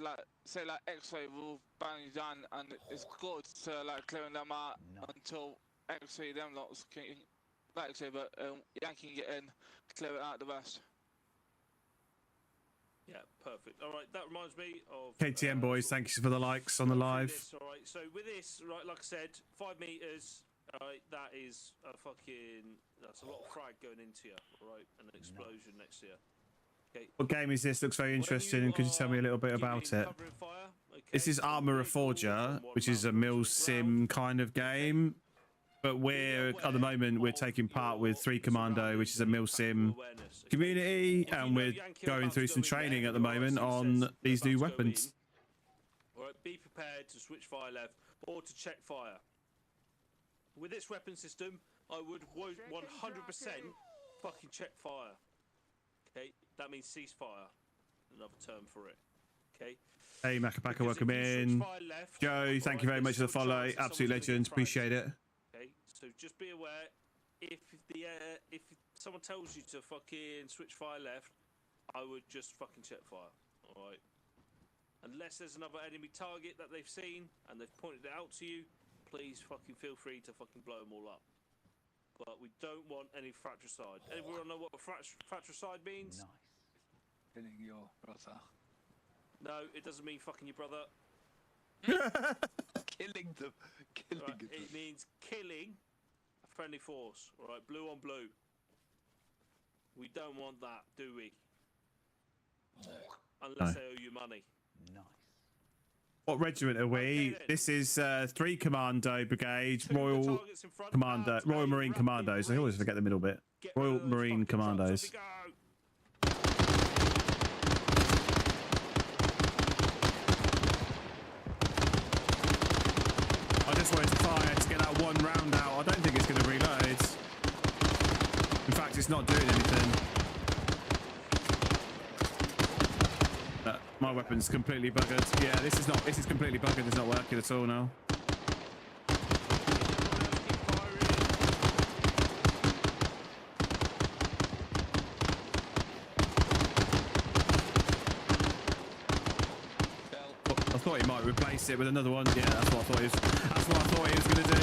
Speaker 10: like say like X-ray will bang you down, and it's good to like clearing them out until X-ray them lots can not X-ray, but Yankee can get in, clear it out the rest.
Speaker 6: Yeah, perfect. All right, that reminds me of
Speaker 4: KTM boys, thank you for the likes on the live.
Speaker 6: All right, so with this, right, like I said, 5 meters. All right, that's a lot of frag going into you. All right, and an explosion next to you. Okay.
Speaker 4: What game is this? Looks very interesting. Could you tell me a little bit about it? This is Armour Reforger, which is a Milsim kind of game. But at the moment, we're taking part with 3 Commando, which is a Milsim community, and we're going through some training at the moment on these new weapons.
Speaker 6: All right, be prepared to switch fire left or to check fire. With this weapon system, I would 100% fucking check fire. Okay, that means ceasefire. Another term for it. Okay.
Speaker 4: Hey, Macapaka, welcome in. Joe, thank you very much for the follow. Absolute legend. Appreciate it.
Speaker 6: Okay, so just be aware if someone tells you to fucking switch fire left, I would just fucking check fire. All right. Unless there's another enemy target that they've seen and they've pointed it out to you, please fucking feel free to fucking blow them all up. But we don't want any fratricide. Everyone know what fratricide means?
Speaker 13: Nice. Killing your brother.
Speaker 6: No, it doesn't mean fucking your brother.
Speaker 13: Killing them.
Speaker 6: It means killing a friendly force. All right, blue on blue. We don't want that, do we? Unless they owe you money.
Speaker 13: Nice.
Speaker 4: What regiment are we? This is 3 Commando Brigade, Royal Commando, Royal Marine Commandos. I always forget the middle bit. Royal Marine Commandos. I just wanted to fire to get that one round out. I don't think it's going to reload. In fact, it's not doing anything. My weapon's completely buggered. Yeah, this is completely buggered. It's not working at all now. I thought he might replace it with another one. Yeah, that's what I thought he was going to do.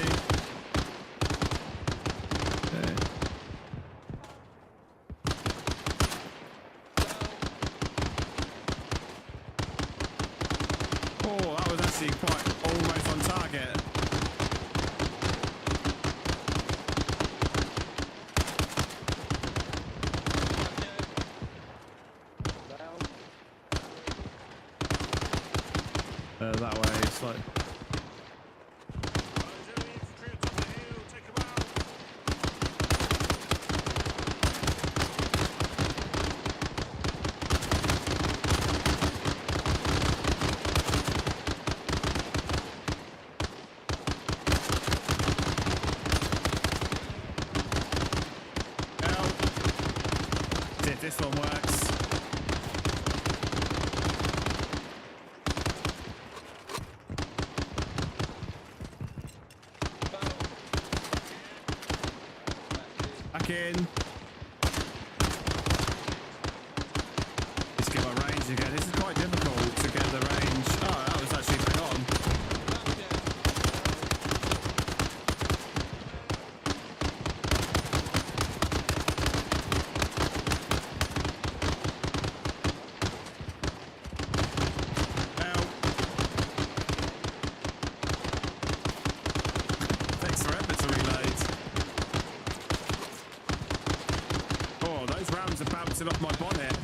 Speaker 4: Oh, that was actually quite almost on target. That way, it's like... See if this one works. Back in. Let's get my range again. This is quite difficult to get the range. Oh, that was actually bang on. Thanks forever to reload. Oh, those rounds are bouncing off my bonnet.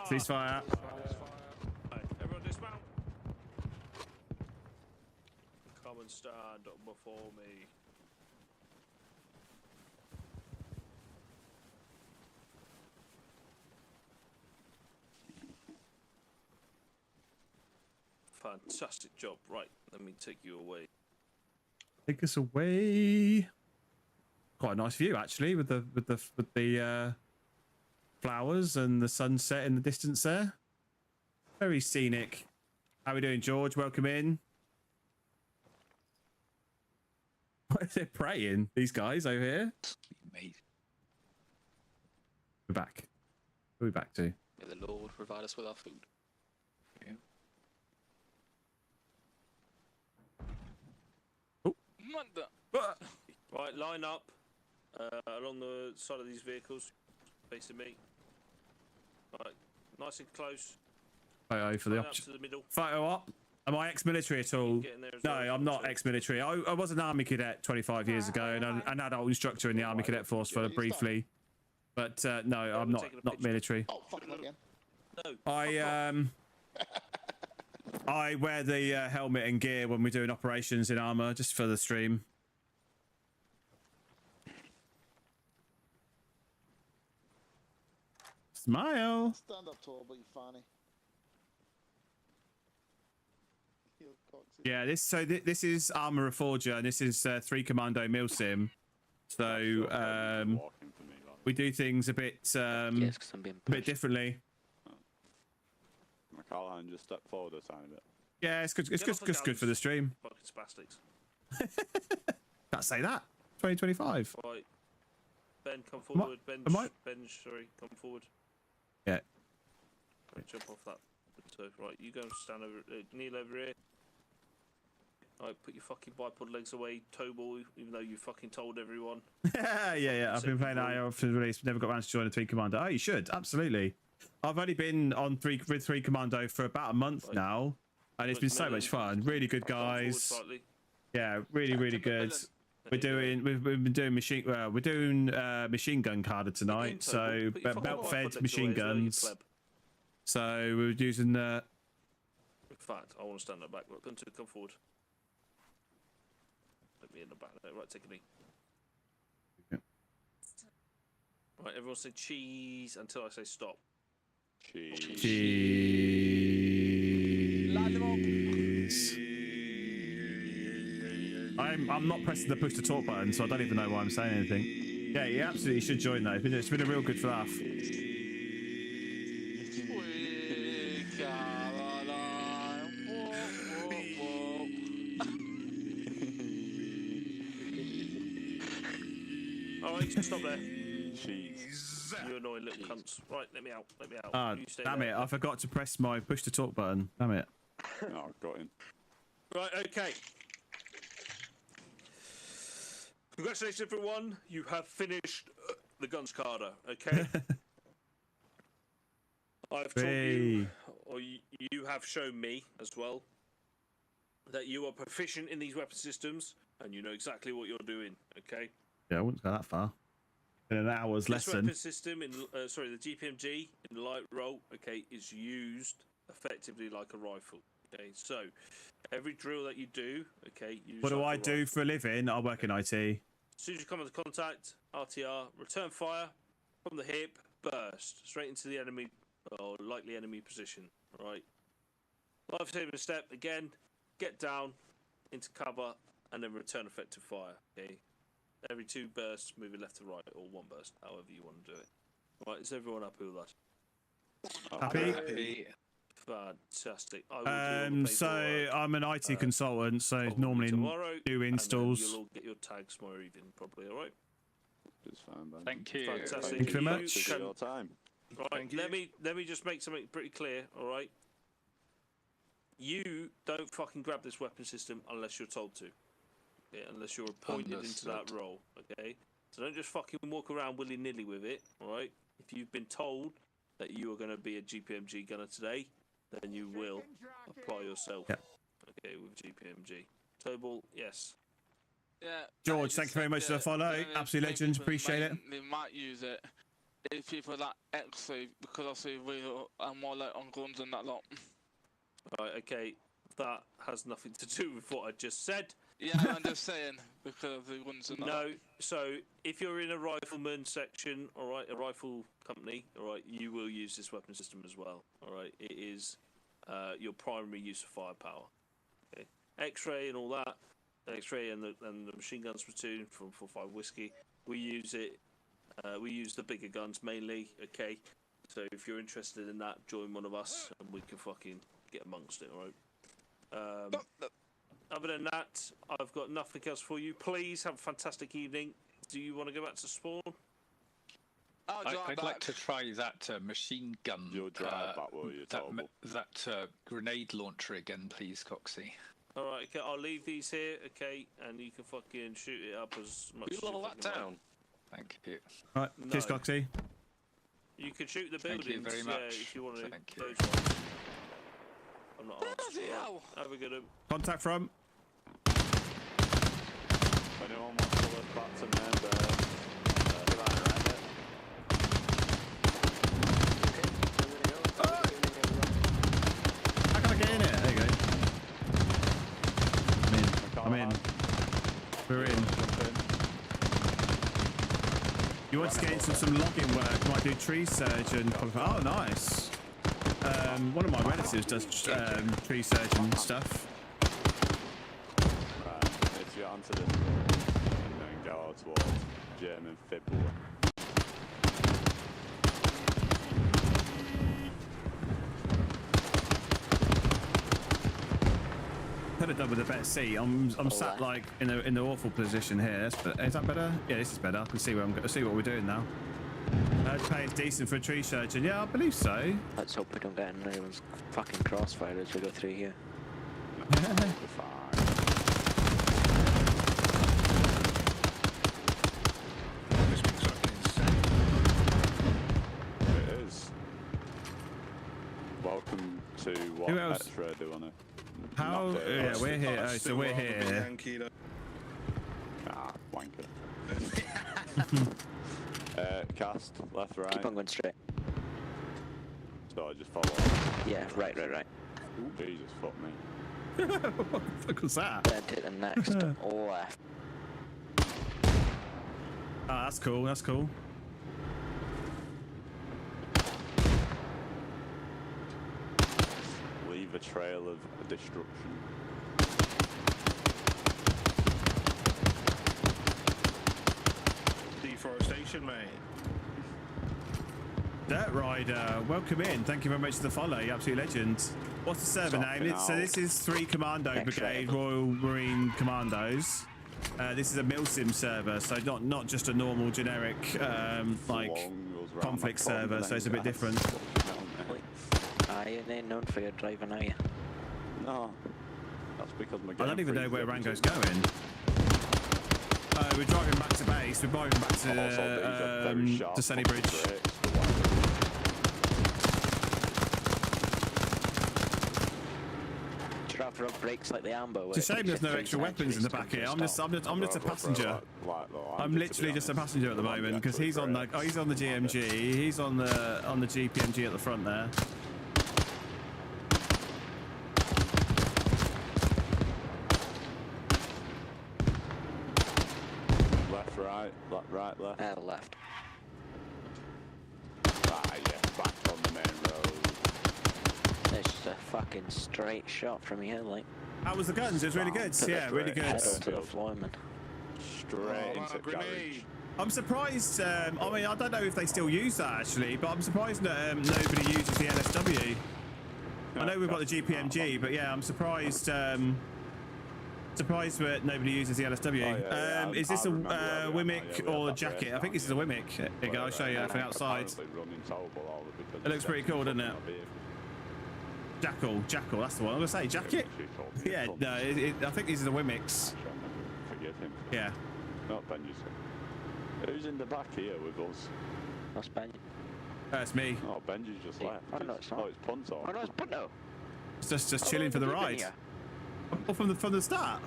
Speaker 4: Ceasefire.
Speaker 6: Everyone dismount. Come and stand up before me. Fantastic job. Right, let me take you away.
Speaker 4: Take us away. Quite a nice view actually, with the flowers and the sunset in the distance there. Very scenic. How are we doing, George? Welcome in. What is it praying? These guys over here. We're back. Who are we back to?
Speaker 17: May the Lord provide us with our food.
Speaker 6: Right, line up along the side of these vehicles, facing me. Right, nice and close.
Speaker 4: Photo for the
Speaker 6: Line up
Speaker 4: option.
Speaker 6: to the middle.
Speaker 4: Photo up. Am I ex-military at all? No, I'm not ex-military. I was an army cadet 25 years ago and an adult instructor in the army cadet force for briefly. But no, I'm not military.
Speaker 7: Oh, fuck him again.
Speaker 6: No.
Speaker 4: I wear the helmet and gear when we're doing operations in armor, just for the stream. Smile.
Speaker 7: Stand up tall, but you're funny.
Speaker 4: Yeah, this is Armor Reforger, and this is 3 Commando Milsim. So we do things a bit differently.
Speaker 11: McCallaghan just stepped forward a tiny bit.
Speaker 4: Yeah, it's good. It's good for the stream.
Speaker 6: Fucking spastics.
Speaker 4: Can't say that. 2025.
Speaker 6: Right. Ben, come forward. Ben, sorry, come forward.
Speaker 4: Yeah.
Speaker 6: Right, jump off that. So, right, you go and stand over, kneel over here. Right, put your fucking bipod legs away, toe ball, even though you fucking told everyone.
Speaker 4: yeah. I've been playing IO for the release, never got around to join the 3 Commando. Oh, you should, absolutely. I've only been on 3 Commando for about a month now. and it's been so much fun. Really good guys. Yeah, really good. We've been doing machine gun carder tonight, so belt fed machine guns. So we were using
Speaker 6: In fact, I want to stand at the back. Look, come forward. Let me in the back there. Right, take a knee. Right, everyone say cheese until I say stop.
Speaker 4: Cheese. I'm not pressing the push to talk button, so I don't even know why I'm saying anything. Yeah, you absolutely should join though. It's been a real good laugh.
Speaker 6: Alright, stop there. Jeez. You annoying little cunts. Right, let me out.
Speaker 4: Ah, damn it. I forgot to press my push to talk button. Damn it.
Speaker 11: Oh, got him.
Speaker 6: Right, okay. Congratulations, everyone. You have finished the guns carder, okay? I've told you, or you have shown me as well, that you are proficient in these weapon systems and you know exactly what you're doing, okay?
Speaker 4: Yeah, I wouldn't go that far. In an hour's lesson.
Speaker 6: This weapon system in, the GPMG in the light roll, okay, is used effectively like a rifle. Okay, so every drill that you do, okay,
Speaker 4: what do I do for a living? I work in IT.
Speaker 6: As soon as you come into contact, RTR, return fire from the hip, burst straight into the enemy or likely enemy position. Right. Life-saving step again. Get down into cover and then return effective fire. Okay. Every 2 bursts, moving left to right, or 1 burst, however you want to do it. Right, is everyone happy with that?
Speaker 4: Happy?
Speaker 6: Fantastic.
Speaker 4: So I'm an IT consultant, so normally do installs.
Speaker 6: You'll all get your tags tomorrow evening, probably. All right.
Speaker 11: It's fine, man.
Speaker 13: Thank you.
Speaker 6: Fantastic.
Speaker 4: Thank you very much.
Speaker 11: Your time.
Speaker 6: Right. Let me just make something pretty clear. All right. You don't fucking grab this weapon system unless you're told to. Yeah, unless you're appointed into that role, okay? So don't just fucking walk around willy-nilly with it, alright? If you've been told that you are going to be a GPMG gunner today, then you will apply yourself, okay, with GPMG. Tobal, yes.
Speaker 10: Yeah.
Speaker 4: George, thank you very much for the follow. Absolute legend, appreciate it.
Speaker 10: They might use it if people that X-ray, because obviously we are more like on guns and that lot.
Speaker 6: Right, okay, that has nothing to do with what I just said.
Speaker 10: Yeah, I'm just saying, because of the ones and that.
Speaker 6: No, so if you're in a rifleman section, alright, a rifle company, alright, you will use this weapon system as well, alright? It is your primary use of firepower. Okay. X-ray and all that, X-ray and the machine guns platoon from 4-5 whiskey, we use it, we use the bigger guns mainly, okay? So if you're interested in that, join one of us and we can fucking get amongst it, alright? Other than that, I've got nothing else for you. Please have a fantastic evening. Do you want to go back to spawn?
Speaker 13: I'd like to try that machine gun.
Speaker 11: You'll drive that, will you,
Speaker 13: that grenade launcher again, please, Coxie.
Speaker 6: Alright, okay, I'll leave these here, okay, and you can fucking shoot it up as much as you
Speaker 17: level that down.
Speaker 13: Thank you.
Speaker 4: Alright, cheers, Coxie.
Speaker 6: You can shoot the buildings,
Speaker 13: Thank you very much.
Speaker 6: if you want to.
Speaker 13: Thank you.
Speaker 6: Those ones. I'm not asked. Have a good one.
Speaker 4: Contact from.
Speaker 11: If anyone wants to look back to
Speaker 4: How can I get in it? There you go. I'm in. We're in. You want to get into some logging work? Might do tree surgeon. Oh, nice. One of my relatives does tree surgeon stuff.
Speaker 11: Right, if you answer this and then go towards German Fibula.
Speaker 4: Could have done with a better seat. I'm sat like in the awful position here. Is that better? Yeah, this is better. I can see where I'm going. See what we're doing now. Paying decent for a tree surgeon. Yeah, I believe so.
Speaker 15: Let's hope we don't get in anyone's fucking crossfire as we go through here.
Speaker 11: It is. Welcome to what extra do on it.
Speaker 4: How? Yeah, we're here. Oh, so we're here.
Speaker 11: Ah, wanker. Cast, left, right.
Speaker 15: Keep on going straight.
Speaker 11: So I just follow.
Speaker 15: Yeah, right.
Speaker 11: Ooh, Jesus, fuck me.
Speaker 4: What the fuck was that?
Speaker 15: Then to the next left.
Speaker 4: Ah, that's cool. That's cool.
Speaker 11: Leave a trail of destruction.
Speaker 1: Deforestation, mate.
Speaker 4: Dirt Rider, welcome in. Thank you very much for the follow. You absolute legend. What's the server name? So this is 3 Commando Brigade Royal Marine Commandos. This is a Milsim server, so not just a normal generic like conflict server. So it's a bit different.
Speaker 15: You ain't known for your driving, are you?
Speaker 11: No, that's because my.
Speaker 4: I don't even know where Rango's going. We're driving back to base. We're driving back to Sunny Bridge.
Speaker 15: Rub brakes like the Ambo.
Speaker 4: It's a shame there's no extra weapons in the back here. I'm just a passenger. I'm literally just a passenger at the moment because he's on the GMG. He's on the GPMG at the front there.
Speaker 11: Right, left.
Speaker 15: Left.
Speaker 11: Ah, yeah, back on the main road.
Speaker 15: It's just a fucking straight shot from here, like.
Speaker 4: How was the guns? It was really good. Yeah, really good.
Speaker 15: To the flyman.
Speaker 11: Straight into garage.
Speaker 4: I'm surprised. I mean, I don't know if they still use that actually, but I'm surprised that nobody uses the LSW. I know we've got the GPMG, but yeah, I'm surprised. Surprised that nobody uses the LSW. Is this a Wimic or a jacket? I think this is a Wimic. Here you go, I'll show you from outside. It looks pretty cool, doesn't it? Jackal, that's the one. I'm gonna say jacket. Yeah, no, I think these are the Wimics.
Speaker 11: Forget him.
Speaker 4: Yeah.
Speaker 11: Not Benji. Who's in the back here with us?
Speaker 15: That's Benji.
Speaker 4: That's me.
Speaker 11: Oh, Benji's just left.
Speaker 15: Oh no, it's not.
Speaker 11: Oh, it's Punto.
Speaker 15: Oh no, it's Punto.
Speaker 4: It's just chilling for the ride. Oh, from the start.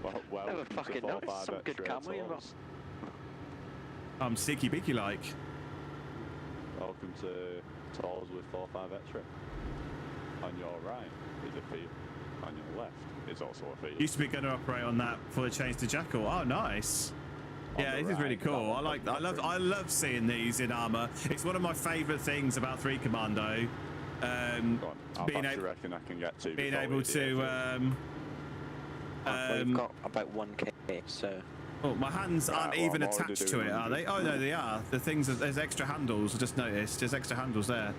Speaker 11: Well,
Speaker 15: never fucking know. It's some good camera you've got.
Speaker 4: I'm sticky bicky like.
Speaker 11: Welcome to Tolls with 4-5 X-ray. On your right is a field. On your left is also a field.
Speaker 4: Used to be going to operate on that before they changed to Jackal. Oh, nice. Yeah, this is really cool. I love seeing these in armor. It's one of my favourite things about 3 Commando. Being able to
Speaker 15: we've got about 1k, so.
Speaker 4: Oh, my hands aren't even attached to it, are they? Oh no, they are. The things there's extra handles. I just noticed there's extra handles there.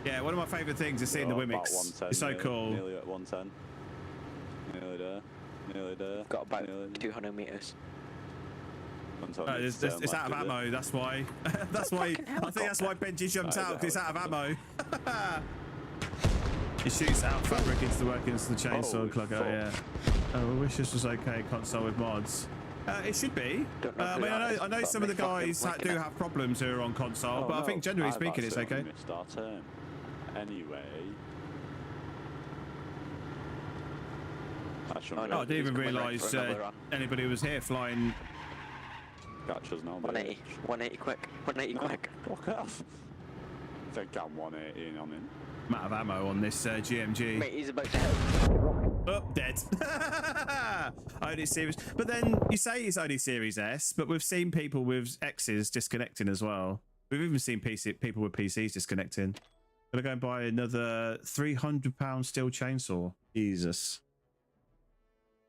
Speaker 4: Yeah, one of my favourite things is seeing the Wimics. It's so cool.
Speaker 11: Nearly at 110. Nearly there.
Speaker 15: Got about 200 meters.
Speaker 4: It's out of ammo. That's why. That's why. I think that's why Benji jumped out because it's out of ammo. He shoots out fabric into the workings of the chainsaw and plug out. Yeah. Oh, I wish this was okay. Console with mods. It should be. I mean, I know some of the guys do have problems who are on console, but I think generally speaking, it's okay.
Speaker 11: Missed our turn. Anyway.
Speaker 4: I didn't even realise anybody was here flying.
Speaker 11: Catch us now,
Speaker 15: 180. 180 quick. 180 quick.
Speaker 11: Fuck off. I think I'm 180 on him.
Speaker 4: Amount of ammo on this GMG.
Speaker 15: Mate, he's about to hit.
Speaker 4: Oh, dead. Only series. But then you say it's only Series S, but we've seen people with X's disconnecting as well. We've even seen people with PCs disconnecting. Gonna go and buy another £300 steel chainsaw. Jesus.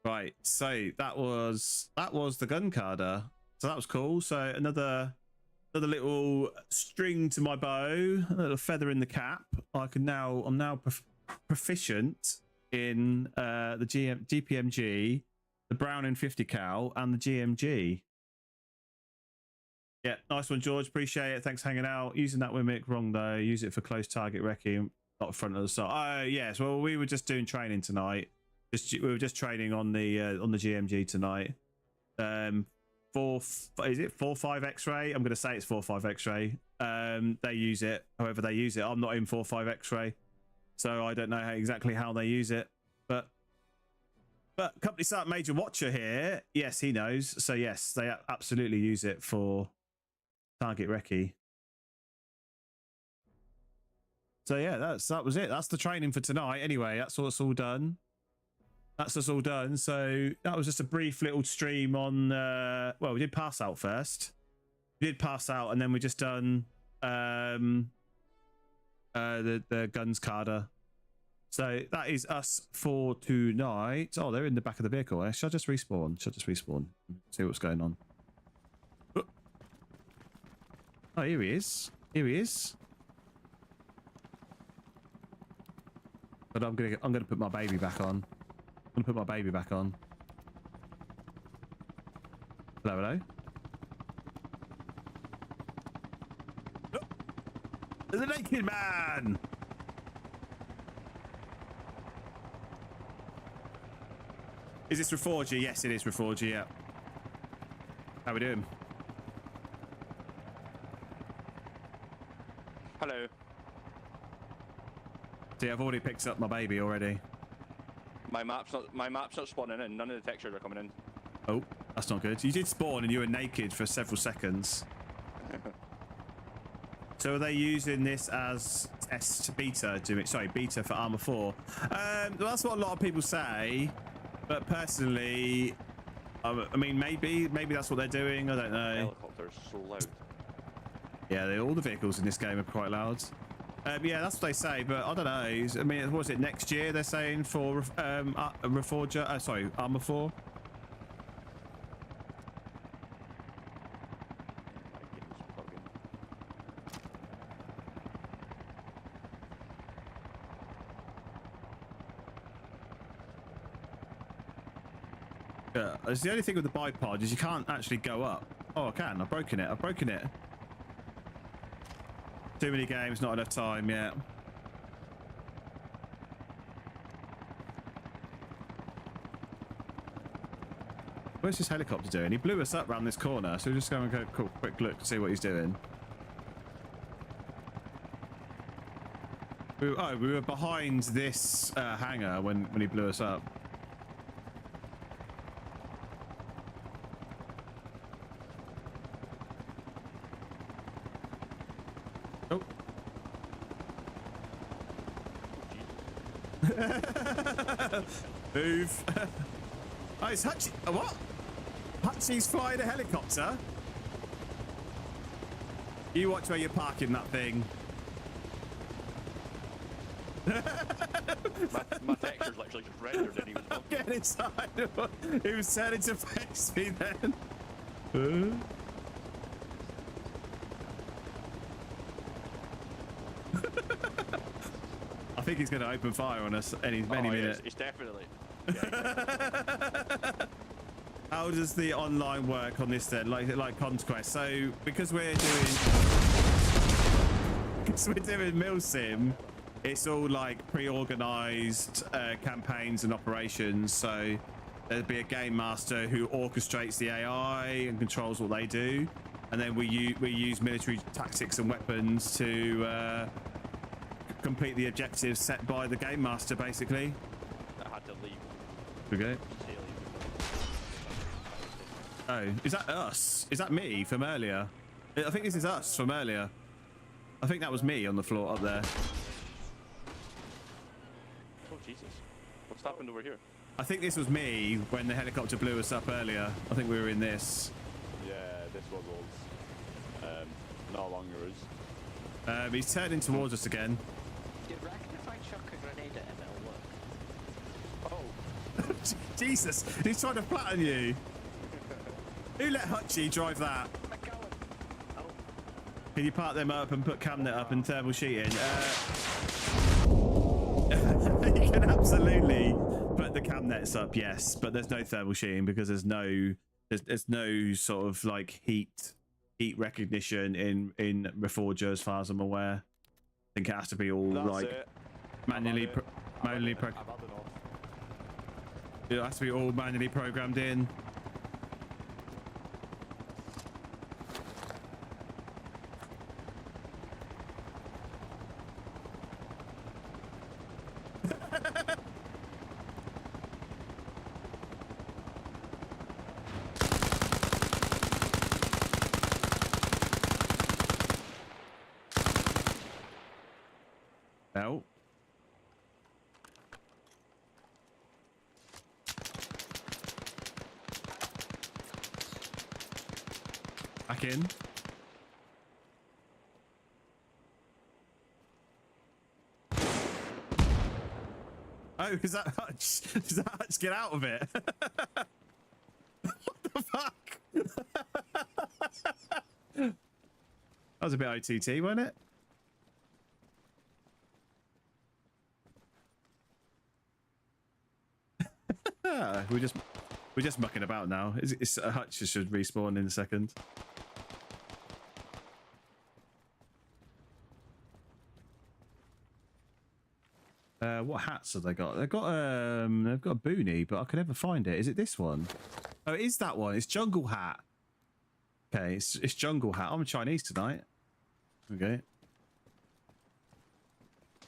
Speaker 4: Right, so that was the gun carder. So that was cool. So another little string to my bow, a little feather in the cap. I'm now proficient in the GPMG, the Browning 50 cal, and the GMG. Yeah, nice one, George. Appreciate it. Thanks for hanging out. Using that Wimic wrong though. Use it for close target wrecking, not front of the side. Oh yes. Well, we were just doing training tonight. We were just training on the GMG tonight. Is it 4-5 X-ray? I'm going to say it's 4-5 X-ray. They use it however they use it. I'm not in 4-5 X-ray, so I don't know exactly how they use it. But Company Sergeant Major Watcher here, yes, he knows. So yes, they absolutely use it for target recce. So yeah, that was it. That's the training for tonight. Anyway, that's what's all done. That's us all done. So that was just a brief little stream on. Well, we did pass out first. We did pass out, and then we just done the guns carder. So that is us for tonight. Oh, they're in the back of the vehicle. Should I just respawn? See what's going on. Oh, here he is. But I'm gonna put my baby back on. Hello. Oh, there's a naked man. Is this Reforger? Yes, it is Reforger. Yeah. How we doing?
Speaker 12: Hello.
Speaker 4: See, I've already picked up my baby already.
Speaker 12: My map's not spawning in. None of the textures are coming in.
Speaker 4: Oh, that's not good. You did spawn and you were naked for several seconds. So are they using this as test beta? Beta for Armour 4. Well, that's what a lot of people say. But personally, I mean, maybe that's what they're doing. I don't know.
Speaker 12: Helicopter's so loud.
Speaker 4: Yeah, all the vehicles in this game are quite loud. Yeah, that's what they say, but I don't know. I mean, what was it next year? They're saying for Reforger. Sorry, Armour 4. Yeah, it's the only thing with the bipod is you can't actually go up. Oh, I can. I've broken it. Too many games, not enough time yet. Where's this helicopter doing? He blew us up around this corner, so we're just going to go quick look to see what he's doing. We were behind this hangar when he blew us up. Oh. Move. Oh, it's Hutchie. What? Hutchie's flying a helicopter? You watch where you're parking that thing.
Speaker 12: my texture's literally just rendered and he was bumping.
Speaker 4: Get inside. He was turning to face me then. I think he's going to open fire on us any minute.
Speaker 12: It's definitely.
Speaker 4: How does the online work on this then? Like Conquest? So because we're doing Milsim, it's all like pre-organized campaigns and operations. So there'd be a game master who orchestrates the AI and controls what they do, and then we use military tactics and weapons to complete the objectives set by the game master, basically.
Speaker 12: I had to leave.
Speaker 4: Okay. Oh, is that us? Is that me from earlier? I think this is us from earlier. I think that was me on the floor up there.
Speaker 12: Oh Jesus! What's happened over here?
Speaker 4: I think this was me when the helicopter blew us up earlier. I think we were in this.
Speaker 11: Yeah, this was us. No longer us.
Speaker 4: He's turning towards us again.
Speaker 15: Do you reckon if I chuck a grenade at him, it'll work?
Speaker 4: Oh. Jesus, he's trying to flatten you. Who let Hutchie drive that?
Speaker 15: Oh.
Speaker 4: Can you park them up and put Camnet up and thermal sheeting? You can absolutely put the Camnets up, yes, but there's no thermal sheeting because there's no sort of like heat recognition in Reforger as far as I'm aware. I think it has to be all manually programmed. It has to be all manually programmed in. No. Back in. Oh, is that Hutch? Does that Hutch get out of it? What the fuck? That was a bit OTT, wasn't it? We're just mucking about now. It's Hutch should respawn in a second. What hats have they got? They've got a boonie, but I can never find it. Is it this one? Oh, it is that one. It's jungle hat. Okay, it's jungle hat. I'm Chinese tonight. Okay.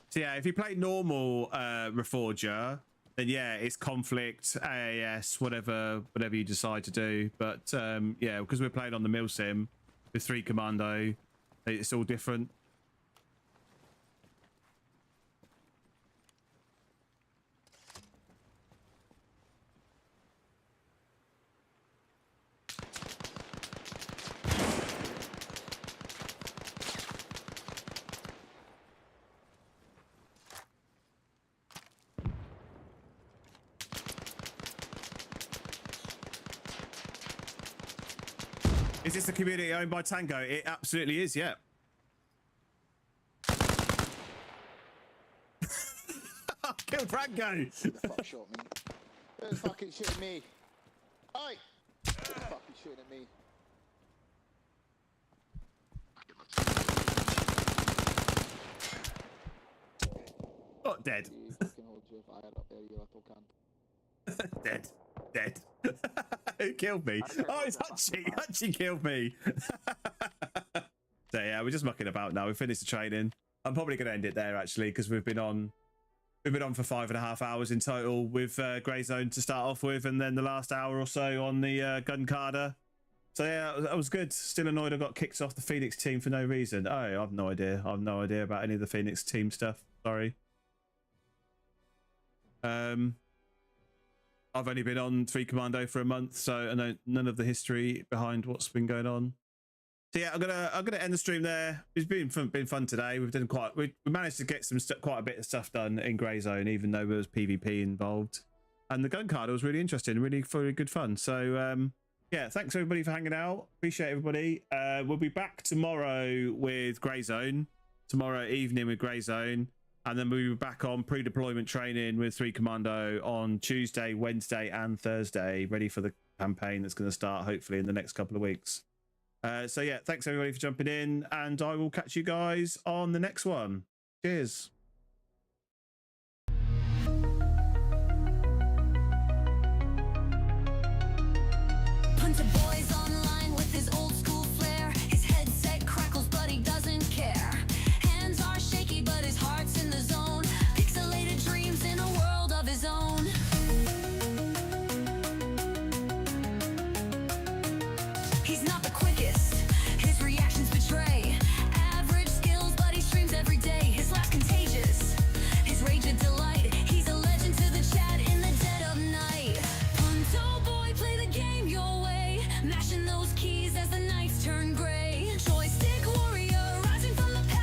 Speaker 4: So yeah, if you play normal Reforger, then yeah, it's conflict, AAS, whatever you decide to do. But yeah, because we're playing on the Milsim with 3 Commando, it's all different. Is this the community owned by Tango? It absolutely is, yeah. Killed Franco!
Speaker 7: Fuck shot me. Who's fucking shooting me? Oi! Who's fucking shooting at me?
Speaker 4: Oh, dead.
Speaker 7: You fucking hold your fire up there, you little cunt.
Speaker 4: Dead. Dead. Who killed me? Oh, it's Hutchie. Hutchie killed me. So yeah, we're just mucking about now. We finished the training. I'm probably going to end it there actually, because we've been on for 5.5 hours in total with Grey Zone to start off with, and then the last hour or so on the gun carder. So yeah, that was good. Still annoyed I got kicked off the Phoenix team for no reason. Oh, I've no idea. I've no idea about any of the Phoenix team stuff. Sorry. I've only been on 3 Commando for a month, so I know none of the history behind what's been going on. So yeah, I'm gonna end the stream there. It's been fun today. We managed to get quite a bit of stuff done in Grey Zone, even though there was PvP involved. And the gun card was really interesting, really good fun. So yeah, thanks everybody for hanging out. Appreciate everybody. We'll be back tomorrow with Grey Zone. Tomorrow evening with Grey Zone. And then we'll be back on pre-deployment training with 3 Commando on Tuesday, Wednesday, and Thursday, ready for the campaign that's going to start hopefully in the next couple of weeks. So yeah, thanks everybody for jumping in, and I will catch you guys on the next one. Cheers.